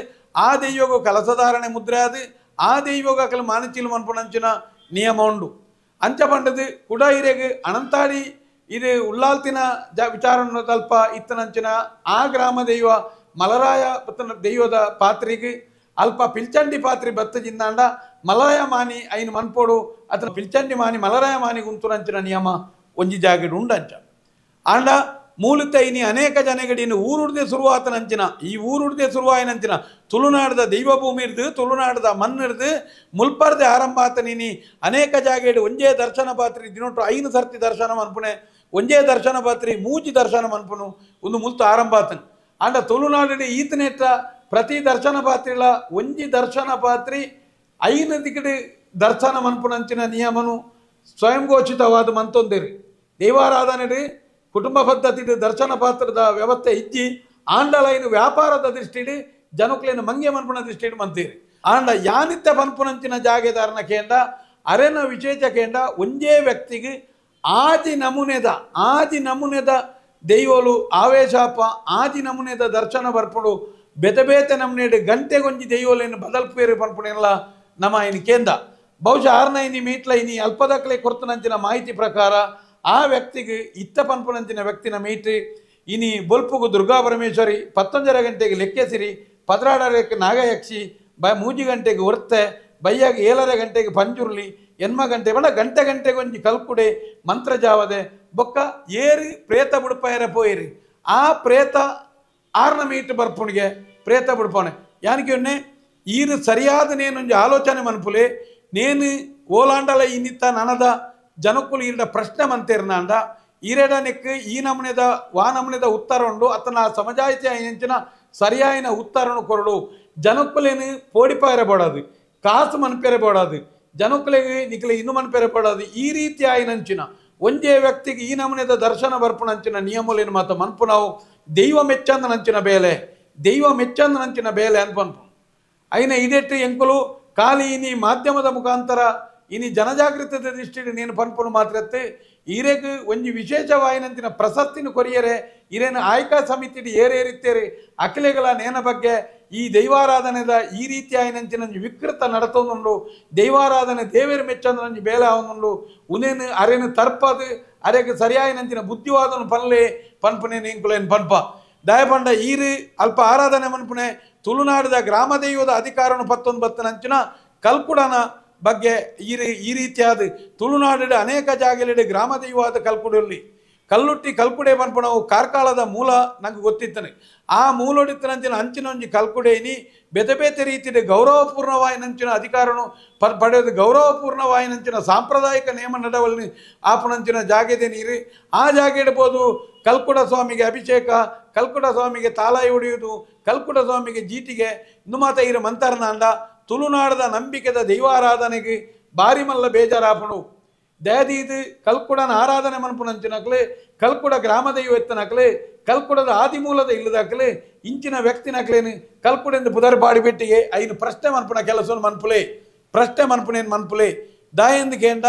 ಆ ದೈವಗು ಕಲಸಧಾರಣೆ ಮುದ್ರೆ ಅದು ಆ ದೈವಗು ಅಕಲು ಮಾನಚಿಲು ಮನ್ಪುನಂಚಿನ ನಿಯಮ ಉಂಡು ಅಂಚ ಪಂಡದು ಕುಡ ಇರೆಗೆ ಅನಂತಾಡಿ ಇದು ಉಳ್ಳಾಲ್ತಿನ ವಿಚಾರ ತಲ್ಪ ಇತ್ತನಂಚಿನ ಆ ಗ್ರಾಮ ದೈವ ಮಲರಾಯ ದೈವದ ಪಾತ್ರಿಗೆ ಅಲ್ಪ ಪಿಲ್ಚಂಡಿ ಪಾತ್ರಿ ಬತ್ತಜಿಂದಾಂಡ ಮಲರಾಯ ಮಾನಿ ಐನು ಮನ್ಪೋಡು ಅತನ ಪಿಲ್ಚಂಡಿ ಮಾನಿ ಮಲರಾಯ ಮಾನಿ ಗುಂತುನಂಚಿನ ನಿಯಮ ಒಂಜಿ ಜಾಗೆಡು ಉಂಡಂಚ ಆಂಡ ಮೂಲತ ಇನಿ ಅನೇಕ ಜನಗಡಿನ ಊರುಡ್ದೆ ಶುರುವಾತನಂಚಿನ ಈ ಊರುಡ್ದೆ ಶುರುವಾಯಿನಂಚಿನ ತುಳುನಾಡದ ದೈವಭೂಮಿ ಇರ್ದು ತುಳುನಾಡದ ಮಣ್ಣಿರ್ದು ಮುಲ್ಪರ್ದೆ ಆರಂಭ ಆತನಿನಿ ಅನೇಕ ಜಾಗೆಡು ಒಂಜೇ ದರ್ಶನ ಪಾತ್ರಿ ದಿನೊಟ್ಟು ಐನು ಸರ್ತಿ ದರ್ಶನ ಮನ್ಪುಣೆ ಒಂಜೇ ದರ್ಶನ ಪಾತ್ರಿ ಮೂಜಿ ದರ್ಶನ ಮನ್ಪುನು ಒಂದು ಮುಲ್ತು ಆರಂಭ ಆತನು ಆಂಡ ತುಳುನಾಡು ಈತನೇಟ ಪ್ರತಿ ದರ್ಶನ ಪಾತ್ರಿಲ ಒಂಜಿ ದರ್ಶನ ಪಾತ್ರಿ ಐನು ದಿಕ್ಕಡು ದರ್ಶನ ಮನ್ಪುನಂಚಿನ ನಿಯಮನು ಸ್ವಯಂ ಘೋಷಿತವಾದ ಮಂತೊಂದಿರಿ ದೈವಾರಾಧನೆ ಕುಟುಂಬ ಪದ್ಧತಿ ದರ್ಶನ ಪಾತ್ರದ ವ್ಯವಸ್ಥೆ ಇಜ್ಜಿ ಆಂಡಲೈನು ವ್ಯಾಪಾರದ ದೃಷ್ಟಿಡು ಜನಕ್ಲೇನು ಮಂಗೆ ಮನ್ಪುನ ದೃಷ್ಟಿಡು ಮಂತೀರಿ ಆಂಡ ಯಾನಿತ್ಯ ಪನ್ಪುನಂಚಿನ ಜಾಗೆದಾರನ ಕೇಂದ್ರ ಅರೆನ ವಿಶೇಷ ಕೇಂದ್ರ ಒಂಜೇ ವ್ಯಕ್ತಿಗೆ ಆದಿ ನಮೂನೆದ ದೈವಲು ಆವೇಶಾಪ ಆದಿ ನಮೂನೆದ ದರ್ಶನ ಬರ್ಪುಡು ಬೆತೆ ಬೇತೆ ನಮೂನೆಡು ಗಂಟೆಗೊಂಜಿ ದೈವಲೇನು ಬದಲ್ಪೇರು ಪನ್ಪುಣೆಲ್ಲ ನಮ್ಮ ಇನ್ನು ಕೇಂದ್ರ ಬಹುಶಃ ಆರ್ನೈನಿ ಮೀಟ್ಲ ಇನಿ ಅಲ್ಪದಕ್ಲೆ ಕೊರ್ತನಂಚಿನ ಮಾಹಿತಿ ಪ್ರಕಾರ ಆ ವ್ಯಕ್ತಿಗೆ ಇತ್ತ ಪನ್ಪುನಂಚಿನ ವ್ಯಕ್ತಿನ ಮೀಟ್ರಿ ಇನಿ ಬೊಲ್ಪುಗು ದುರ್ಗಾ ಪರಮೇಶ್ವರಿ 11 ಗಂಟೆಗೆ ಲೆಕ್ಕೆಸಿರಿ 16 ನಾಗಯಕ್ಷಿ 3 ಗಂಟೆಗೆ ಹೊರ್ತೆ ಬೈಯಾಗ 7 ಗಂಟೆಗೆ ಪಂಜುರ್ಲಿ ಎನ್ಮ ಗಂಟೆ ಬಡ ಗಂಟೆ ಗಂಟೆಗೊಂಜಿ ಕಲ್ಕುಡೆ ಮಂತ್ರ ಜಾವದೆ ಬೊಕ್ಕ ಏರಿ ಪ್ರೇತ ಬುಡ್ಪಾಯರೆ ಪೋಯಿರಿ ಆ ಪ್ರೇತ 6ನ ಮೀಟ್ ಬರ್ಪುಣಿಗೆ ಪ್ರೇತ ಬುಡ್ಪೋಣೆ ಯಾನಿಗೆ ಒನ್ನೆ ಈರು ಸರಿಯಾದ ನೇನೊಂಜಿ ಆಲೋಚನೆ ಮನ್ಪುಲೆ ನೇನು ಓಲಾಂಡಲ ಇನ್ನಿತ್ತ ನನದ ಜನಕ್ಕುಲು ಈರಿಡ ಪ್ರಶ್ನೆ ಮಂತೇರ್ನಾಂಡ ಈರೆಡ ನೆಕ್ ಈ ನಮೂನೆದ ನಮೂನೆದ ಉತ್ತರ ಉಂಡು ಅತನ ಸಮಜಾಯಿತಿ ಎಂಚಿನ ಸರಿಯಾಯಿನ ಉತ್ತರನು ಕೊರಡು ಜನಕ್ಕುಲೇನು ಪೋಡಿಪಾಯರೆ ಬೋಡದು ಕಾಸು ಮನ್ಪೇರೆ ಬೋಡದು ಜನಕ್ಕುಲೆಗೆ ನಿಖಲೆ ಇನ್ನು ಮನ್ಪೇರೆ ಬೋಡದು ಈ ರೀತಿ ಆಯಿನಂಚಿನ ಒಂದೇ ವ್ಯಕ್ತಿಗೆ ಈ ನಮೂನೆದ ದರ್ಶನ ಬರ್ಪುನಂಚಿನ ನಿಯಮಲೇನು ಮಾತ ಮನ್ಪು ನಾವು ದೈವ ಮೆಚ್ಚಂದನಂಚಿನ ಮೆಚ್ಚಂದನಂಚಿನ ಬೇಲೆ ಅನ್ಪನ್ಪು అయిన ఇదెట్టి ఎంకులు ఖాళీ ఇని మాధ్యమದ ಮುಖಾಂತರ ಇನಿ ಜನಜಾಗೃತದ ದೃಷ್ಟಿಗೆ ನೀನು ಪನ್ಪುನು ಮಾತ್ರತ್ತೆ ಈರೆಗೆ ಒಂಜಿ ವಿಶೇಷವಾಯಿನಂತಿನ ಪ್ರಶಸ್ತಿನ ಕೊರಿಯರೆ ಇರೇನು ಆಯ್ಕಾ ಸಮಿತಿ ಏರೇರಿತ್ತೇರಿ ಅಖಿಲೆಗಳ ನೇನ ಬಗ್ಗೆ ಈ ದೈವಾರಾಧನೆದ ಈ ರೀತಿ ಆಯ್ನಂಚಿನ ವಿಕೃತ ನಡತೊಂದುಂಡು ದೈವಾರಾಧನೆ ದೇವೇರು ಮೆಚ್ಚಂದು ಬೇಲೆ ಅವನುಂಡು ಉನೇನು ಅರೇನು ತರ್ಪದು ಅರೆಗೆ ಸರಿಯಾಯಿನಂಚಿನ ಬುದ್ಧಿವಾದನು ಪನ್ಪುನೆ ನೀಂಕುಲೇನು ಪನ್ಪ ದಯಪಂಡ ಈರು ಅಲ್ಪ ಆರಾಧನೆ ಮನ್ಪುನೆ ತುಳುನಾಡಿದ ಗ್ರಾಮ ದೈವದ ಅಧಿಕಾರನು 19 ನಂಚಿನ ಕಲ್ಕುಡನ ಬಗ್ಗೆ ಈ ರೀತಿಯಾದ ತುಳುನಾಡಿನ ಅನೇಕ ಜಾಗದಲ್ಲಿ ಗ್ರಾಮ ದೈವವಾದ ಕಲ್ಕುಡಲ್ಲಿ ಕಲ್ಕುಡೆ ಪನ್ಪು ನಾವು ಕಾರ್ಕಾಳದ ಮೂಲ ನಂಗೆ ಗೊತ್ತಿತ್ತನೆ ಆ ಮೂಲೊಡಿತ್ತನಂಚಿನ ಅಂಚಿನೊಂಜಿ ಕಲ್ಕುಡೇನಿ ಬೇತೆ ರೀತಿಯ ಗೌರವಪೂರ್ಣವಾಯಿನಂಚಿನ ಅಧಿಕಾರನು ಪಡೆಯೋದು ಗೌರವಪೂರ್ಣವಾಯಿನಂಚಿನ ಸಾಂಪ್ರದಾಯಿಕ ನೇಮ ನಡವಲ್ಲಿ ಆಪನಂಚಿನ ಜಾಗೆದೆ ನೀರು ಆ ಜಾಗೆ ಇಡ್ಬೋದು ಕಲ್ಕುಡ ಸ್ವಾಮಿಗೆ ಅಭಿಷೇಕ ಕಲ್ಕುಡ ಸ್ವಾಮಿಗೆ ತಾಲಾಯಿ ಹೊಡೆಯುವುದು ಕಲ್ಕುಡ ಸ್ವಾಮಿಗೆ ಜೀಟಿಗೆ ಇನ್ನು ಮಾತ ಇರು ಮಂತರ್ನಾಂಡ ತುಳುನಾಡದ ನಂಬಿಕೆದ ದೈವಾರಾಧನೆಗೆ ಬಾರಿ ಮಲ್ಲ ಬೇಜಾರಾಪಣು ದಯದೀದು ಕಲ್ಕುಡನ ಆರಾಧನೆ ಮನ್ಪುನಂಚಿನಕ್ಲೆ ಕಲ್ಕುಡ ಗ್ರಾಮ ದೈವ ಎತ್ತನಕ್ಲೆ ಕಲ್ಕುಡದ ಆದಿಮೂಲದ ಇಲ್ಲದಾಕಲೆ ಇಂಚಿನ ವ್ಯಕ್ತಿನಕ್ಲೇನು ಕಲ್ಕುಡೆಂದು ಪುದರ್ ಬಾಡಿಬಿಟ್ಟಿಗೆ ಐನು ಪ್ರಶ್ನೆ ಮನ್ಪುನ ಕೆಲಸವನ್ನು ಮನ್ಪುನೇನು ಮನ್ಪುಲೆ ದಾಯಂದು ಕೇಂಡ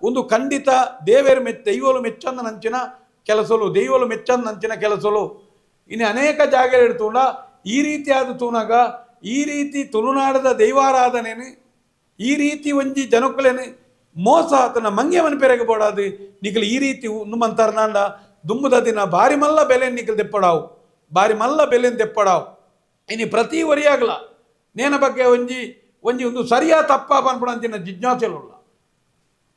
ಒಂದು ಖಂಡಿತ ದೇವೇರು ದೈವಲು ಮೆಚ್ಚಂದನಂಚಿನ ದೈವಲು ಮೆಚ್ಚಂದನಂಚಿನ ಕೆಲಸಲು ಇನ್ನು ಅನೇಕ ಜಾಗ ಇಡ್ತುಂಡ ಈ ರೀತಿಯಾದ ತೂನಾಗ ಈ ರೀತಿ ತುಳುನಾಡದ ದೈವಾರಾಧನೆನು ಈ ರೀತಿ ಒಂಜಿ ಜನಕ್ಕಲೇನು ಮೋಸ ಆತನ ಮಂಗೆ ಮನ್ಪೆರೆಗೆ ಬೋಡಾದು ನಿಖಲ್ ಈ ರೀತಿ ಉನ್ನುಮಂತರ್ನಾಂಡ ದುಮ್ಮದ ದಿನ ಬಾರಿ ಮಲ್ಲ ಬೆಲೆ ನಿಖಲ್ ದೆಪ್ಪಡಾವು ಇನಿ ಪ್ರತಿ ವರಿಯಾಗಲ ನೇನ ಬಗ್ಗೆ ಒಂದು ಸರಿಯಾ ತಪ್ಪ ಪನ್ಪುಣಂಚಿನ ಜಿಜ್ಞಾಸೆಲ್ಲ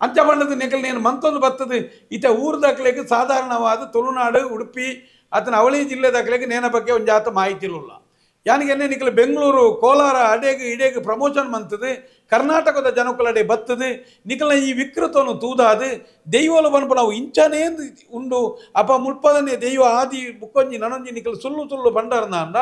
ಅಂಚ ಬಣ್ಣದ ನಿಖಲ್ ನೇನು ಮಂತೊಂದು ಬರ್ತದೆ ಈತ ಊರ್ದಕ್ಲೆಗೆ ಸಾಧಾರಣವಾದ ತುಳುನಾಡು ಉಡುಪಿ ಆತನ ಅವಳಿ ಜಿಲ್ಲೆದಾಗಲೆಗೆ ನೇನ ಬಗ್ಗೆ ಒಂದು ಜಾತ ಮಾಹಿತಿಲ್ಲ ಯಾನಿಗೆನ್ನೆ ನಿಖಲ್ ಬೆಂಗಳೂರು ಕೋಲಾರ ಇಡೇಗೆ ಪ್ರಮೋಷನ್ ಮಂತದು ಕರ್ನಾಟಕದ ಜನಕ್ಕಲಡೆ ಬತ್ತದು ನಿಖಲ್ನ ಈ ವಿಕೃತವನ್ನು ತೂದಾದು ದೈವಲು ಬನ್ಪು ನಾವು ಇಂಚನೇ ಉಂಡು ಅಪ ಮುಲ್ಪದನೆ ದೈವ ಆದಿ ಬುಕ್ಕೊಂಜಿ ನನೊಂಜಿ ನಿಖಲ್ ಸುಳ್ಳು ಬಂಡರ್ನ ಅಂದ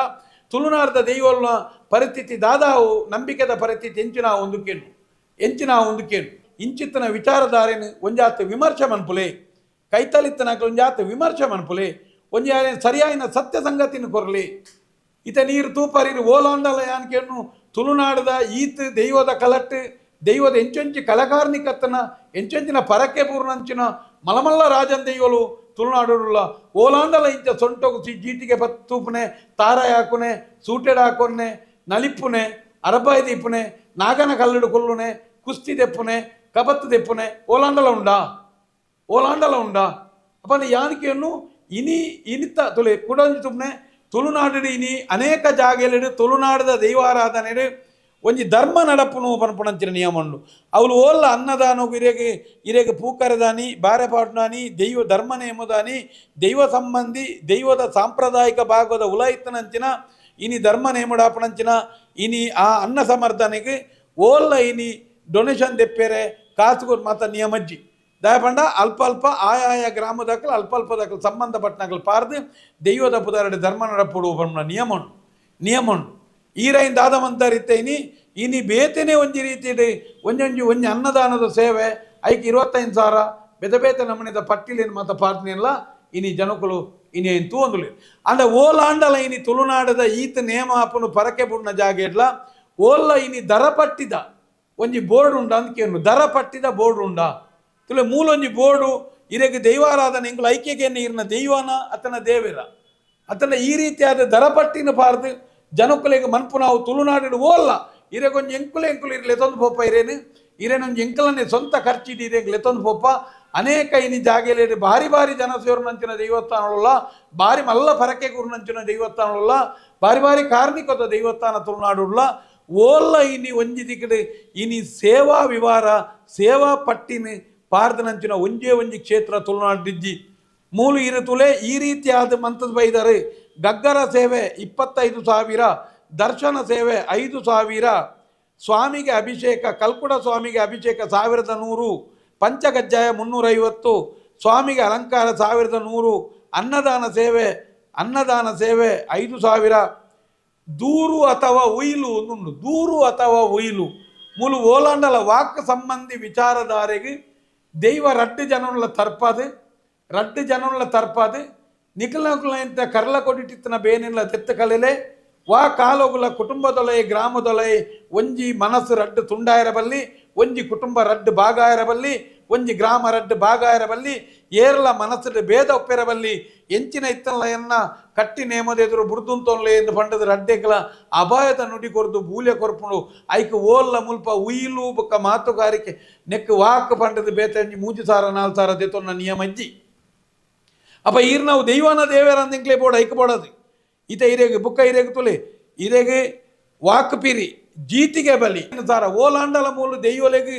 ತುಳುನಾಡದ ದೈವಲ್ನ ಪರಿಸ್ಥಿತಿ ದಾದಾವು ನಂಬಿಕೆದ ಪರಿಸ್ಥಿತಿ ಎಂಚಿನ ಒಂದುಕೇನು ಇಂಚಿತ್ತನ ವಿಚಾರಧಾರೆನು ಒಂಜಾತ ವಿಮರ್ಶೆ ಮನ್ಪುಲೆ ಕೈತಲಿತ್ತನಾಗ ಒಂಜಾತ ವಿಮರ್ಶೆ ಮನ್ಪುಲೆ ಒಂಜಿ ಸರಿಯಾಯಿನ ಸತ್ಯ ಸಂಗತಿನ ಕೊರಲಿ ಈತ ನೀರು ತೂಪರಿರು ಓಲಾಂಡಲ ಯಾನ್ಕೇನು ತುಳುನಾಡದ ಈತ್ ದೈವದ ಕಲಟ್ಟು ದೈವದ ಎಂಚೊಂಚಿ ಕಲಕಾರ್ನಿಕತ್ತನ ಎಂಚೊಂಚಿನ ಪರಕೆ ಪೂರ್ಣಂಚಿನ ಮಲಮಲ್ಲ ರಾಜನ್ ದೈವಲು ತುಳುನಾಡುಲ್ಲ ಓಲಾಂಡಲ ಇಂಚ ಸೊಂಟೊಗು ಜೀಟಿಗೆ ತೂಪುನೆ ತಾರಾಯ ಹಾಕುನೆ ಸೂಟೆಡ್ ಹಾಕೊನ್ನೆ ನಲಿಪ್ಪುನೆ ಅರಬಾಯಿ ದೀಪುನೆ ನಾಗನ ಕಲ್ಲಡು ಕೊಲ್ಲುನೆ ಕುಸ್ತಿ ದೆಪ್ಪುನೆ ಕಬತ್ತು ದೆಪ್ಪುನೆ ಓಲಾಂಡಲ ಉಂಡಾ ಅಪ್ಪನ ಯಾನಿಕೆಯನ್ನು ಇನಿತ್ತ ತುಲೆ ಕುಡಂಜಿ ತುಪ್ಪನೆ ತುಳುನಾಡು ಇನಿ ಅನೇಕ ಜಾಗೆಲೆಡು ತುಳುನಾಡದ ದೈವಾರಾಧನೆ ಒಂಜಿ ಧರ್ಮ ನಡಪುನು ಪನ್ಪುಣಂಚಿನ ನಿಯಮ ಉಂಡು ಅವಳು ಓಲ್ಲ ಅನ್ನದಾನಗು ಇರೆಗೆ ಪೂಕರದಾನಿ ಬಾರೆ ಪಾಟ್ನಾನಿ ದೈವ ಧರ್ಮ ನೇಮದಾನಿ ದೈವ ಸಂಬಂಧಿ ದೈವದ ಸಾಂಪ್ರದಾಯಿಕ ಭಾಗದ ಉಲಾಯಿತ್ತನಂಚಿನ ಇನಿ ಧರ್ಮ ನೇಮಡಾಪಣಂಚಿನ ಇನಿ ಆ ಅನ್ನ ಸಮರ್ಧನೆಗೆ ಓಲ್ಲ ಇನಿ ಡೊನೇಷನ್ ದೆಪ್ಪೆರೆ ಕಾಸುಗು ಮಾತ ನಿಯಮಜ್ಜಿ ದಯಪಂಡ ಅಲ್ಪ ಆಯಾಯ ಗ್ರಾಮದಾಕಲು ಅಲ್ಪ ಸಂಬಂಧಪಟ್ಟನಕಲು ಪಾರ್ದು ದೈವದ ಪುದಾರಡೆ ಧರ್ಮ ನಡಪುಡು ಪನ್ಪುನ ನಿಯಮ ಉಂಡು ಈರೈನ್ ದಾದಮಂತರಿತ್ತೇನಿ ಇನಿ ಬೇತೆನೆ ಒಂಜಿ ರೀತಿಡ್ ಒಂಜಿ ಅನ್ನದಾನದ ಸೇವೆ ಐಕ್ 25,000 ಬೇತೆ ನಮೂನೆದ ಪಟ್ಟಿಲೇನು ಮಾತ ಪಾರ್ದನೆಲ್ಲ ಇನಿ ಜನಕುಲು ಇನಿ ಏನು ತೂಂದುಲೆ ಅಂಡ ಓಲಾಂಡಲ ಇನಿ ತುಳುನಾಡದ ಈತ ನೇಮ ಆಪುನು ಪರಕೆ ಬುಡ್ನ ಜಾಗೆಡ್ಲ ಓಲ್ಲ ಇನಿ ದರ ಪಟ್ಟಿದ ಒಂಜಿ ಬೋರ್ಡ್ ಉಂಡ ಅಂದ್ಕೇನು ದರ ಪಟ್ಟಿದ ಬೋರ್ಡ್ ಉಂಡ ತುಲೆ ಮೂಲೊಂಜಿ ಬೋರ್ಡು ಇರೆಗೆ ದೈವಾರಾಧನೆ ಇಂಗ್ಲು ಐಕ್ಯಕ್ಕೆ ಇರ್ನ ದೈವನ ಅತನ ದೇವೆರ ಅತನ ಈ ರೀತಿಯಾದ ದರಪಟ್ಟಿನ ಪಾರ್ದು ಜನಕ್ಕುಲೆಗೆ ಮನ್ಪು ನಾವು ತುಳುನಾಡಿಡು ಓಲ್ಲ ಇರೆಗೊಂಜಿ ಎಂಕುಲೆ ಇರ್ಲೆತ್ತೊಂದು ಪೋಪ ಇರೇನೊಂಜಿ ಎಂಕಲನ್ನೇ ಸ್ವಂತ ಖರ್ಚಿಡಿ ಲೆತ್ತೊಂದು ಪೋಪ ಅನೇಕ ಇನಿ ಜಾಗೆಯಲ್ಲಿ ಭಾರಿ ಜನ ಸೇರ್ನಂಚಿನ ದೈವಸ್ಥಾನಗಳ ಭಾರಿ ಮಲ್ಲ ಪರಕೆ ಕೂರ್ನಂಚಿನ ದೈವಸ್ಥಾನಗಳ ಭಾರಿ ಕಾರ್ಮಿಕದ ದೈವಸ್ಥಾನ ತುಳುನಾಡುಲ್ಲ ಓಲ್ಲ ಇನಿ ಒಂಜಿ ದಿಕ್ಕಡು ಇನಿ ಸೇವಾ ವಿವಾರ ಸೇವಾ ಪಟ್ಟಿನ ಪಾರ್ದನಂಚಿನ ಒಂಜಿ ಕ್ಷೇತ್ರ ತುಳುನಾಡಿಜ್ಜಿ ಮೂಲು ಇರು ತುಲೆ ಈ ರೀತಿಯಾದ ಮಂತದ ಬೈದರು. ಗಗ್ಗರ ಸೇವೆ 25,000, ದರ್ಶನ ಸೇವೆ 5,000, ಸ್ವಾಮಿಗೆ ಅಭಿಷೇಕ ಕಲ್ಕುಡ ಸ್ವಾಮಿಗೆ ಅಭಿಷೇಕ 1,100, ಪಂಚಗಜ್ಜಾಯ 350, ಸ್ವಾಮಿಗೆ ಅಲಂಕಾರ 1,100, ಅನ್ನದಾನ ಸೇವೆ 5,000. ದೂರು ಅಥವಾ ಉಯಿಲು ಒಂದುಂಡು. ದೂರು ಅಥವಾ ಉಯಿಲು ಮೂಲು ಓಲಾಂಡಲ ವಾಕ್ ಸಂಬಂಧಿ ವಿಚಾರಧಾರೆಗೆ ದೈವ ರಡ್ಡು ಜನಗಳ ತರ್ಪದು ನಿಖಲಂತ ಕರ್ಲ ಕೊಡಿಟ್ಟಿನ ಬೇನಿಲ್ಲ ತೆತ್ತ ಕಲೆಲೆ ವಾ ಕಾಲೋಗುಲ ಕುಟುಂಬದೊಳೆ ಗ್ರಾಮದೊಳೆ ಒಂಜಿ ಮನಸ್ಸು ರಡ್ಡು ತುಂಡಾಯಿರಬಲ್ಲಿ, ಒಂಜಿ ಕುಟುಂಬ ರಡ್ಡು ಭಾಗ ಇರಬಲ್ಲಿ, ಒಂಜಿ ಗ್ರಾಮ ರಡ್ಡು ಭಾಗ ಇರಬಲ್ಲಿ, ಏರ್ಲ ಮನಸ್ಸು ಭೇದ ಒಪ್ಪಿರಬಲ್ಲಿ, ಎಂಚಿನ ಇತ್ತಲೆಯನ್ನ ಕಟ್ಟಿ ನೇಮದೆದುರು ಬುಡ್ದುಂತೊನ್ಲೆ ಎಂದು ಪಂಡದ ರಡ್ಡೆಗಳ ಅಪಾಯದ ನುಡಿ ಕೊರ್ದು ಬೂಲ್ಯ ಕೊರ್ಪುಂಡು ಐಕ್ ಓಲ್ಲ ಮುಲ್ಪ ಉಯಿಲು ಬೊಕ್ಕ ಮಾತುಗಾರಿಕೆ ನೆಕ್ ವಾಕ್ ಪಂಡದ ಬೇತಂಜಿ 3,000 4,000 ದೆತೊನ್ನ ನಿಯಮಜ್ಜಿ. ಅಪ್ಪ ಈರ್ ನಾವು ದೈವಾನ ದೇವರ ಅಂದಿಂಕ್ಲೆ ಬೋಡ ಐಕ್ ಬೋಡದು ಈತ ಇರೇಗ ಬುಕ್ಕ ಇರೇಗ ತುಲೆ ಇರೇಗ ವಾಕ್ ಪಿರಿ ಜೀತಿಗೆ ಬಲಿ ಸಾರ ಓಲಾಂಡಲ ಮೂಲು ದೈವಲೆಗ್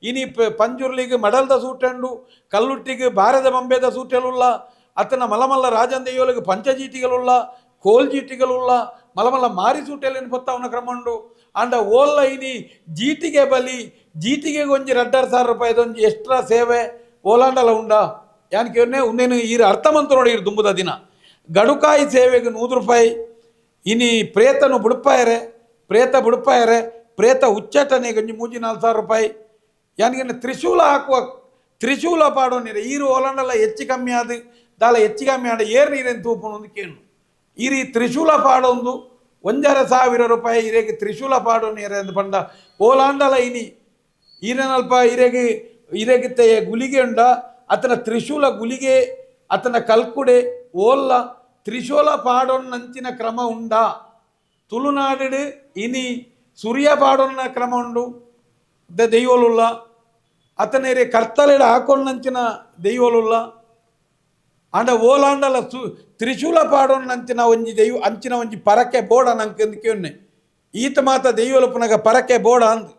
ಇನಿ ಪಂಜುರ್ಲಿಗೆ ಮಡಲ್ದ ಸೂಟಂಡು ಕಲ್ಲುಟ್ಟಿಗೆ ಬಾರದ ಬಂಬೆದ ಸೂಟೆಲುಲ್ಲ ಅತನ ಮಲಮಲ್ಲ ರಾಜನ್ ದೈವಲೆಗ್ ಪಂಚಜೀಟಿಗಳುಲ್ಲ ಕೋಲ್ ಜೀಟಿಗಳುಲ್ಲ ಮಲಮಲ್ಲ ಮಾರಿ ಸೂಟೆಲೇನು ಪೊತ್ತವನ ಕ್ರಮಂಡು ಅಂಡ ಓಲ್ಲ ಇನಿ ಜೀಟಿಗೆ ಬಲಿ ಜೀಟಿಗೆ ಒಂಜಿ 2,500 ರೂಪಾಯಿದೊಂಜಿ ಎಕ್ಸ್ಟ್ರಾ ಸೇವೆ ಓಲಾಂಡಲ ಉಂಡ ಯಾನಕ್ಕೆ ಉನ್ನೇನು ಈರು ಅರ್ಥಮಂತ ನೋಡಿ ಇರು ದುಂಬುದ ದಿನ ಗಡುಕಾಯಿ ಸೇವೆಗೆ 100 ರೂಪಾಯಿ. ಇನಿ ಪ್ರೇತನು ಬುಡುಪಾಯರೆ ಪ್ರೇತ ಉಚ್ಚಟನೆಗೆ ಒಂಜಿ 3,000-4,000 ರೂಪಾಯಿ. ಯಾನಿಗೆ ತ್ರಿಶೂಲ ಹಾಕುವ ತ್ರಿಶೂಲ ಪಾಡೋನಿರ ಈರು ಓಲಾಂಡಲ ಹೆಚ್ಚು ಕಮ್ಮಿ ಆದ ದಾಲ ಹೆಚ್ಚು ಕಮ್ಮಿ ಆಡ ಏರ್ ನೀರೇನು ತೂಪುನು ಒಂದು ಕೇಳು ಈರಿ ತ್ರಿಶೂಲ ಪಾಡೊಂದು 1,500 ರೂಪಾಯಿ ಇರೆಗೆ ತ್ರಿಶೂಲ ಪಾಡೋನಿರ ಎಂದು ಪಂಡ ಓಲಾಂಡಲ ಇನಿ ಈರೇನಲ್ಪ ಇರೆಗಿತ್ತೆ ಗುಲಿಗೆ ಉಂಡ ಅತನ ತ್ರಿಶೂಲ ಗುಲಿಗೆ ಅತನ ಕಲ್ಕುಡೆ ಓಲ್ಲ ತ್ರಿಶೂಲ ಪಾಡೋನ್ನಂಚಿನ ಕ್ರಮ ಉಂಡ ತುಳುನಾಡು ಇನಿ ಸೂರ್ಯ ಪಾಡೋನ್ನ ಕ್ರಮ ಉಂಡು ದೈವಲುಲ್ಲ ಅತನೇರೆ ಕರ್ತಲೆಡ ಹಾಕೊಂಡಂಚಿನ ದೈವಲುಲ್ಲ ಅಂಡ ಓಲಾಂಡಲ ತ್ರಿಶೂಲ ಪಾಡೋನ್ನಂಚಿನ ಒಂಜಿ ದೈವ ಅಂಚಿನ ಒಂಜಿ ಪರಕೆ ಬೋಡ ನಂಗೆ ಈತ ಮಾತ ದೈವಲುಪನಗ ಪರಕೆ ಬೋಡ ಅಂದು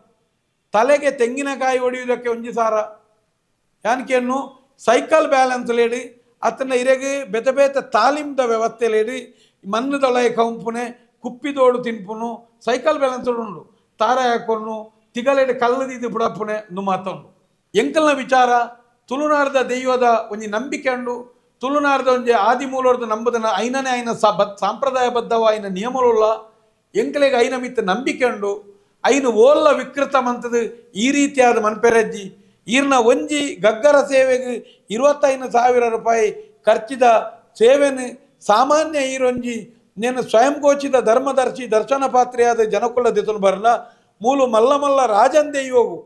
ತಲೆಗೆ ತೆಂಗಿನಕಾಯಿ ಹೊಡೆಯುವುದಕ್ಕೆ ಒಂಜಿ ಸಾರ ಯಾನಕೇನು ಸೈಕಲ್ ಬ್ಯಾಲೆನ್ಸ್ ಲೇಡಿ ಅತನ ಇರೆಗೆ ಬೇತೆ ತಾಲೀಮ್ದ ವ್ಯವಸ್ಥೆ ಲೇಡಿ ಮಣ್ಣದೊಳಗೆ ಕಂಪುನೆ ಕುಪ್ಪಿದೋಡು ತಿನ್ಪುನು ಸೈಕಲ್ ಬ್ಯಾಲೆನ್ಸ್ ಉಂಡು ತಾರ ಹಾಕೊಂಡು ತಿಗಲೇಡಿ ಕಲ್ಲದಿದ್ದು ಬುಡಪ್ಪುನೆ ಮಾತೊಂಡು ಎಂಕಲ್ನ ವಿಚಾರ ತುಳುನಾಡದ ದೈವದ ಒಂಜಿ ನಂಬಿಕೆ ಉಂಡು ತುಳುನಾಡದ ಒಂಜಿ ಆದಿಮೂಲದ ನಂಬುದನ ಐನನೇ ಐನ ಸಾಂಪ್ರದಾಯಬದ್ಧವ ಐನ ನಿಯಮಳುಲ್ಲ ಎಂಕಲೆಗೆ ಐನ ಮಿತ್ತ ನಂಬಿಕೆ ಉಂಡು ಐನು ಓಲ್ಲ ವಿಕೃತ ಮಂತದ ಈ ರೀತಿಯಾದ ಮನ್ಪೆರಜ್ಜಿ ಈರ್ನ ಒಂಜಿ ಗಗ್ಗರ ಸೇವೆಗೆ 25,000 ರೂಪಾಯಿ ಖರ್ಚಿದ ಸೇವೆನು ಸಾಮಾನ್ಯ ಈರೊಂಜಿ ನೇನು ಸ್ವಯಂ ಘೋಷಿತ ಧರ್ಮದರ್ಶಿ ದರ್ಶನ ಪಾತ್ರೆಯಾದ ಜನಕುಲ ದೆತನು ಬರಲ್ಲ ಮೂಲು ಮಲ್ಲ ರಾಜನ್ ದೈವವು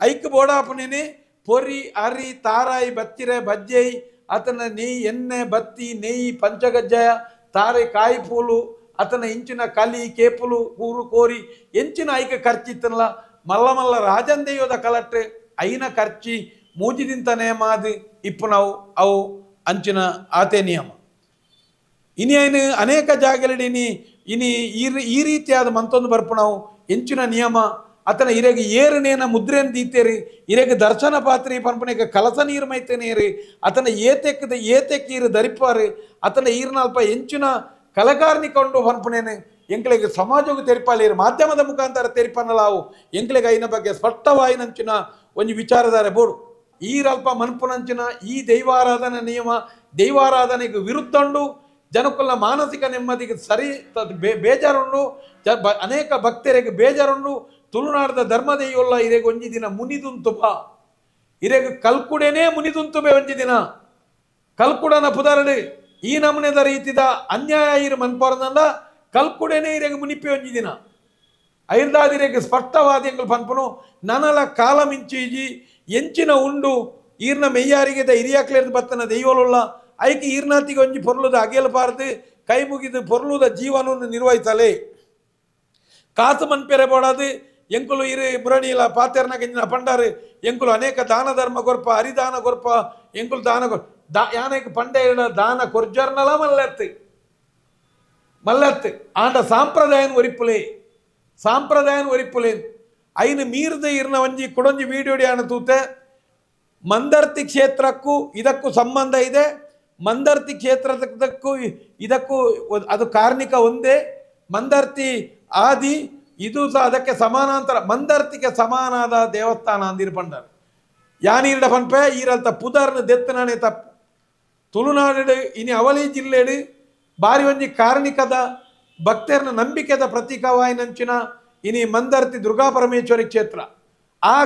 ಐಕ್ ಬೋಡಾಪುನೇನೆ ಪೊರಿ ಅರಿ ತಾರಾಯಿ ಬತ್ತಿರೆ ಬಜ್ಜೈ ಅತನ ನೆಯ್ ಎಣ್ಣೆ ಬತ್ತಿ ನೆಯ್ ಪಂಚಗಜ್ಜಾಯ ತಾರೆ ಕಾಯಿ ಪೂಲು ಅತನ ಇಂಚಿನ ಕಲಿ ಕೇಪುಲು ಕೂರು ಕೋರಿ ಎಂಚಿನ ಐಕ ಖರ್ಚಿತ್ತನಲ್ಲ ಮಲ್ಲ ರಾಜನ್ ದೈವದ ಕಲಟ್ಟೆ ಐನ ಖರ್ಚಿ ಮೂಜಿದಿಂತ ನೇಮಾದು ಇಪ್ಪು ನಾವು ಅವು ಅಂಚಿನ ಆತೆ ನಿಯಮ ಇನಿ ಐನು ಅನೇಕ ಜಾಗಲಿಡಿ ಇನಿ ಈ ರೀತಿಯಾದ ಮಂತೊಂದು ಬರ್ಪು ನಾವು ಎಂಚಿನ ನಿಯಮ ಅತನ ಇರೆಗೆ ಏರುನೇನ ಮುದ್ರೆಯನ್ನು ದೀತೇರಿ ಇರೆಗೆ ದರ್ಶನ ಪಾತ್ರೆ ಪಂಪನೆಗೆ ಕಲಸ ನೀರು ಮೈತೇನೇರಿ ಅತನ ಏತೆಕ್ಕೀರು ಧರಿಪಾರು ಅತನ ಈರ್ನಲ್ಪ ಎಂಚಿನ ಕಲಕಾರ್ನಿಕೊಂಡು ಪಂಪನೇನೆ ಎಂಕ್ಲೆಗೆ ಸಮಾಜಕ್ಕೆ ತೆರಿಪಾಲೇರು ಮಾಧ್ಯಮದ ಮುಖಾಂತರ ತೆರಿಪನ್ನಲಾವು ಎಂಕ್ಲೆಗೆ ಐನ ಬಗ್ಗೆ ಸ್ಪಷ್ಟವಾಯಿನಂಚಿನ ಒಂಜಿ ವಿಚಾರಧಾರೆ ಬೋಡು ಈರಲ್ಪ ಮನ್ಪುನಂಚಿನ ಈ ದೈವಾರಾಧನೆ ನಿಯಮ ದೈವಾರಾಧನೆಗೆ ವಿರುದ್ಧ ಉಂಡು ಜನಕ್ಕಲ್ಲ ಮಾನಸಿಕ ನೆಮ್ಮದಿಗೆ ಸರಿ ಬೇಜಾರುಂಡು ಅನೇಕ ಭಕ್ತರಿಗೆ ಬೇಜಾರುಂಡು ತುಳುನಾಡದ ಧರ್ಮದೈವಲ್ಲ ಇರೆಗೆ ಒಂಜಿ ದಿನ ಮುನಿದುಂತುಪ ಇರೆಗೆ ಕಲ್ಕುಡೆನೇ ಮುನಿದುಂತುಬೆ ಒಂಜಿ ದಿನ ಕಲ್ಕುಡನ ಪುದರಡು ಈ ನಮೂನೆದ ರೀತಿದ ಅನ್ಯಾಯ ಇರು ಮನ್ಪೊರಂದ ಕಲ್ಕುಡೆನೇ ಇರೆಗೆ ಮುನಿಪೆ ಒಂಜಿ ದಿನ ಐರ್ದಾದಿರೆಗೆ ಸ್ಪಷ್ಟವಾದ ಎಂಗಳು ಪನ್ಪನು ನನಲ ಕಾಲ ಮಿಂಚೀಜಿ ಎಂಚಿನ ಉಂಡು ಈರ್ನ ಮೆಯ್ಯಾರಿಗೆ ಹಿರಿಯಾಕ್ಲೇರ್ದು ಬತ್ತನ ದೈವಲುಲ್ಲ ಐಕೆ ಈರ್ನಾತಿಗೆ ಒಂಜಿ ಪೊರ್ಲುದ ಅಗೆಲ್ಪಾರ್ದು ಕೈ ಮುಗಿದು ಪೊರ್ಲುದ ಜೀವನವನ್ನು ನಿರ್ವಹಿಸಲೇ ಕಾಸು ಮನ್ಪೆರೆ ಬೋಡದು ಎಂಕುಲು ಇರು ಮುರಣಿಲ ಪಾತೆರ್ನ ಗಂಜಿನ ಪಂಡಾರು ಎಂಕುಲು ಅನೇಕ ದಾನ ಧರ್ಮ ಕೊರ್ಪ ಹರಿದಾನ ಕೊರ್ಪ ಎಂಕುಲು ದಾನ ಯಾನಕ್ಕೆ ಪಂಡೆ ದಾನ ಕೊರ್ಜರ್ನಲ ಮಲ್ಲತ್ತು ಆಂಡ ಸಾಂಪ್ರದಾಯನ ಒರಿಪುಲೆ ಸಾಂಪ್ರದಾಯನ ಒರಿಪ್ಪುಲೇನು ಐನು ಮೀರ್ದ ಇರ್ನ ಒಂಜಿ ಕೊಡೊಂಜಿ ವಿಡಿಯೋಡಿ ಅನ್ನ ತೂತೆ ಮಂದರ್ತಿ ಕ್ಷೇತ್ರಕ್ಕೂ ಇದಕ್ಕೂ ಸಂಬಂಧ ಇದೆ. ಮಂದರ್ತಿ ಕ್ಷೇತ್ರದಕ್ಕೂ ಇದಕ್ಕೂ ಅದು ಕಾರ್ಣಿಕ ಒಂದೇ. ಮಂದರ್ತಿ ಆದಿ ಇದು ಸಹ ಅದಕ್ಕೆ ಸಮಾನಾಂತರ, ಮಂದರ್ತಿಗೆ ಸಮಾನಾದ ದೇವಸ್ಥಾನ ಅಂದಿರು ಪಂಡಾರ ಯಾನೀರ್ಡ ಪನ್ಪೆ ಈರಂತ ಪುದರ್ನ ದೆತ್ತನೇ ತಪ್ಪು. ತುಳುನಾಡು ಇನಿ ಅವಳಿ ಜಿಲ್ಲೆಡು ಬಾರಿ ಒಂಜಿ ಕಾರ್ಣಿಕದ ಭಕ್ತರನ ನಂಬಿಕೆದ ಪ್ರತೀಕವಾಯಿನಂಚಿನ ಇನಿ ಮಂದರ್ತಿ ದುರ್ಗಾ ಪರಮೇಶ್ವರಿ ಕ್ಷೇತ್ರ. ಆ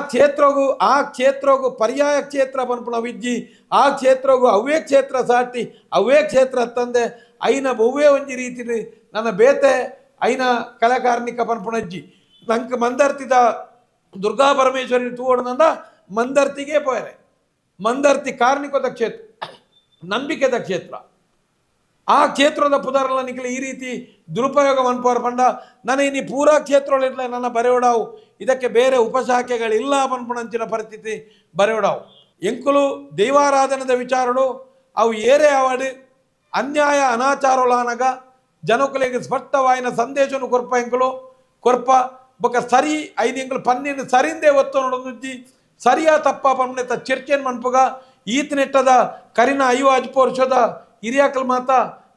ಕ್ಷೇತ್ರಗೂ ಪರ್ಯಾಯ ಕ್ಷೇತ್ರ ಪನ್ಪುಣ ವಿಜ್ಜಿ ಆ ಕ್ಷೇತ್ರಗೂ ಅವೇ ಕ್ಷೇತ್ರ ಸಾಟಿ ಅವೇ ಕ್ಷೇತ್ರ ತಂದೆ ಐನ ಬೊವ್ವೇ ಒಂಜಿ ರೀತಿ ನನ್ನ ಬೇತೆ ಐನ ಕಲಾಕಾರ್ಣಿಕ ಪನ್ಪುಣಜ್ಜಿ ನಂಗೆ ಮಂದರ್ತಿದ ದುರ್ಗಾ ಪರಮೇಶ್ವರಿ ತೂವಡನಂದ ಮಂದರ್ತಿಗೆ ಪೋಯರೆ. ಮಂದರ್ತಿ ಕಾರ್ಣಿಕದ ಕ್ಷೇತ್ರ, ನಂಬಿಕೆದ ಕ್ಷೇತ್ರ. ಆ ಕ್ಷೇತ್ರದ ಪುದರ್ಲ ನಿಖಿಲ ಈ ರೀತಿ ದುರುಪಯೋಗ ಮನ್ಪೋರ್ ಪಂಡ ನನ್ನ ಇನಿ ಪೂರಾ ಕ್ಷೇತ್ರಗಳಿರ್ಲ ನನ್ನ ಬರೆಯೋಡಾವು ಇದಕ್ಕೆ ಬೇರೆ ಉಪಶಾಖೆಗಳಿಲ್ಲ ಪನ್ಪುಣಂಚಿನ ಪರಿಸ್ಥಿತಿ ಬರೆಯೋಡಾವು. ಎಂಕುಲು ದೈವಾರಾಧನದ ವಿಚಾರಗಳು ಅವು ಏರೇ ಆವಾಡು ಅನ್ಯಾಯ ಅನಾಚಾರಗಳಾನಗ ಜನಕುಲಿಗೆ ಸ್ಪಷ್ಟವಾಯಿನ ಸಂದೇಶನು ಕೊರ್ಪ ಎಂಕುಲು ಕೊರ್ಪ ಬೊಕ ಸರಿ ಐದು ಎಂಕುಲು ಪನ್ನಿನ ಸರಿಂದೇ ಒತ್ತು ನೋಡೊಂದುಜ್ಜಿ ಸರಿಯಾ ತಪ್ಪ ಪನ್ನೆತ ಚರ್ಚೆನ್ ಮನ್ಪುಗ ಈತನೆಟ್ಟದ ಕರಿನ 5 ವರ್ಷದ ಹಿರಿಯಕಲ್ ಮಾತ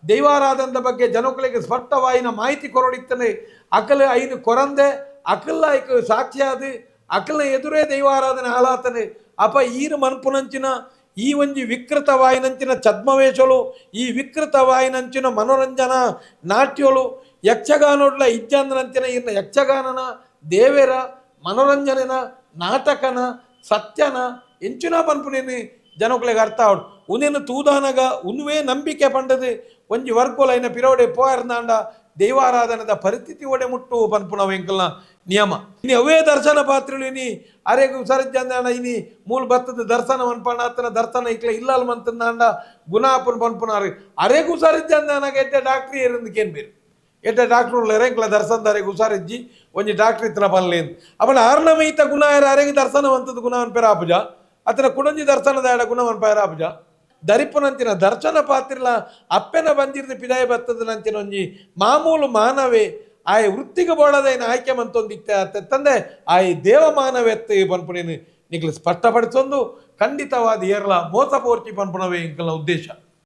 ದೈವಾರಾಧನದ ಬಗ್ಗೆ ಜನಕುಲಿಗೆ ಸ್ಪಷ್ಟವಾಯಿನ ಮಾಹಿತಿ ಕೊರಡಿತ್ತನೆ ಅಕಲ್ ಐನು ಕೊರಂದೆ ಅಕಲ್ಲ ಐಕ ಸಾಕ್ಷಿಯಾದ ಅಕಲ್ನ ಎದುರೇ ದೈವಾರಾಧನೆ ಹಾಲಾತನೆ ಅಪ ಈರು ಮನ್ಪುನಂಚಿನ ಈ ಒಂಜಿ ವಿಕೃತವಾಯಿನಂಚಿನ ಛದ್ಮವೇಷಲು ಈ ವಿಕೃತವಾಯಿನಂಚಿನ ಮನೋರಂಜನಾ ನಾಟ್ಯಗಳು ಯಕ್ಷಗಾನೋಡ್ಲ ಇಜ್ಜಂದನಂಚಿನ ಇನ್ನ ಯಕ್ಷಗಾನನ ದೇವೇರ ಮನೋರಂಜನೆನ ನಾಟಕನ ಸತ್ಯನ ಎಂಚಿನ ಪನ್ಪುನೇನು ಜನಕುಲಿಗೆ ಅರ್ಥ ಆವಡು ಉನೇನು ತೂದಾನಗ ಉನ್ವೇ ನಂಬಿಕೆ ಪಂಡದು ಒಂಜಿ ವರ್ಗೋಲೈನ ಪಿರೋಡೆ ಪೋಯರ್ನಾಂಡ ದೈವಾರಾಧನದ ಪರಿಸ್ಥಿತಿ ಒಡೆ ಮುಟ್ಟು ಪನ್ಪುಣ ವೆಂಕಲ್ನ ನಿಯಮ. ಇನಿ ಅವೇ ದರ್ಶನ ಪಾತ್ರಗಳು ಇನಿ ಅರೆಗು ಸರಿಜಂದಾಂಡ ಇನಿ ಮೂಲ ಬತ್ತದ ದರ್ಶನ ಮನ್ಪಂಡ ಆತನ ದರ್ಶನ ಇಕ್ಲ ಇಲ್ಲಲ್ ಮಂತಂದಾಂಡ ಗುಣಾಪುನ್ ಪನ್ಪುನಾರು ಅರೆಗು ಸರಿಜಂದಾನಾಗ ಎಡ್ಡೆ ಡಾಕ್ಟ್ರಿ ಏರಿಂದಕ್ಕೇನು ಬೇರೆ ಎಡ್ಡೆ ಡಾಕ್ಟ್ರು ಎರೆಂಕ್ಲ ದರ್ಶನದ ಅರೆಗು ಹುಷಾರಿಜ್ಜಿ ಒಂಜಿ ಡಾಕ್ಟ್ರ್ ಇತ್ತನ ಪನ್ಲೇನು ಅವನ ಆರ್ನಮೈತ ಗುಣ ಅರೆಗೆ ದರ್ಶನವಂತದ ಗುಣವನ್ ಪೆರಾಪುಜ ಅತನ ಕುಡಂಜಿ ದರ್ಶನದ ಎಡ ಗುಣವನ್ ಪೆರಾಪುಜ ದರಿಪುನಂತಿನ ದರ್ಶನ ಪಾತ್ರಿಲ ಅಪ್ಪೆನ ಬಂದಿರ್ದು ಪಿದಾಯ ಬತ್ತದ ನಂತಿನ ಒಂಜಿ ಮಾಮೂಲು ಮಾನವೇ ಆಯ್ ವೃತ್ತಿಗೆ ಬೋಡದೈನ ಆಯ್ಕೆ ಮಂತೊಂದಿತ್ತೆ ಅತ್ತೆ ತಂದೆ ಆಯ್ ದೇವ ಮಾನವೆತ್ತ ಪನ್ಪುಣೇನು ನಿಕ್ಲು ಸ್ಪಷ್ಟಪಡಿಸೊಂದು ಖಂಡಿತವಾದ ಏರ್ಲ ಮೋಸ ಪೋರ್ಚಿ ಪನ್ಪುಣವೇ ಇಂಕಲ್ನ ಉದ್ದೇಶ.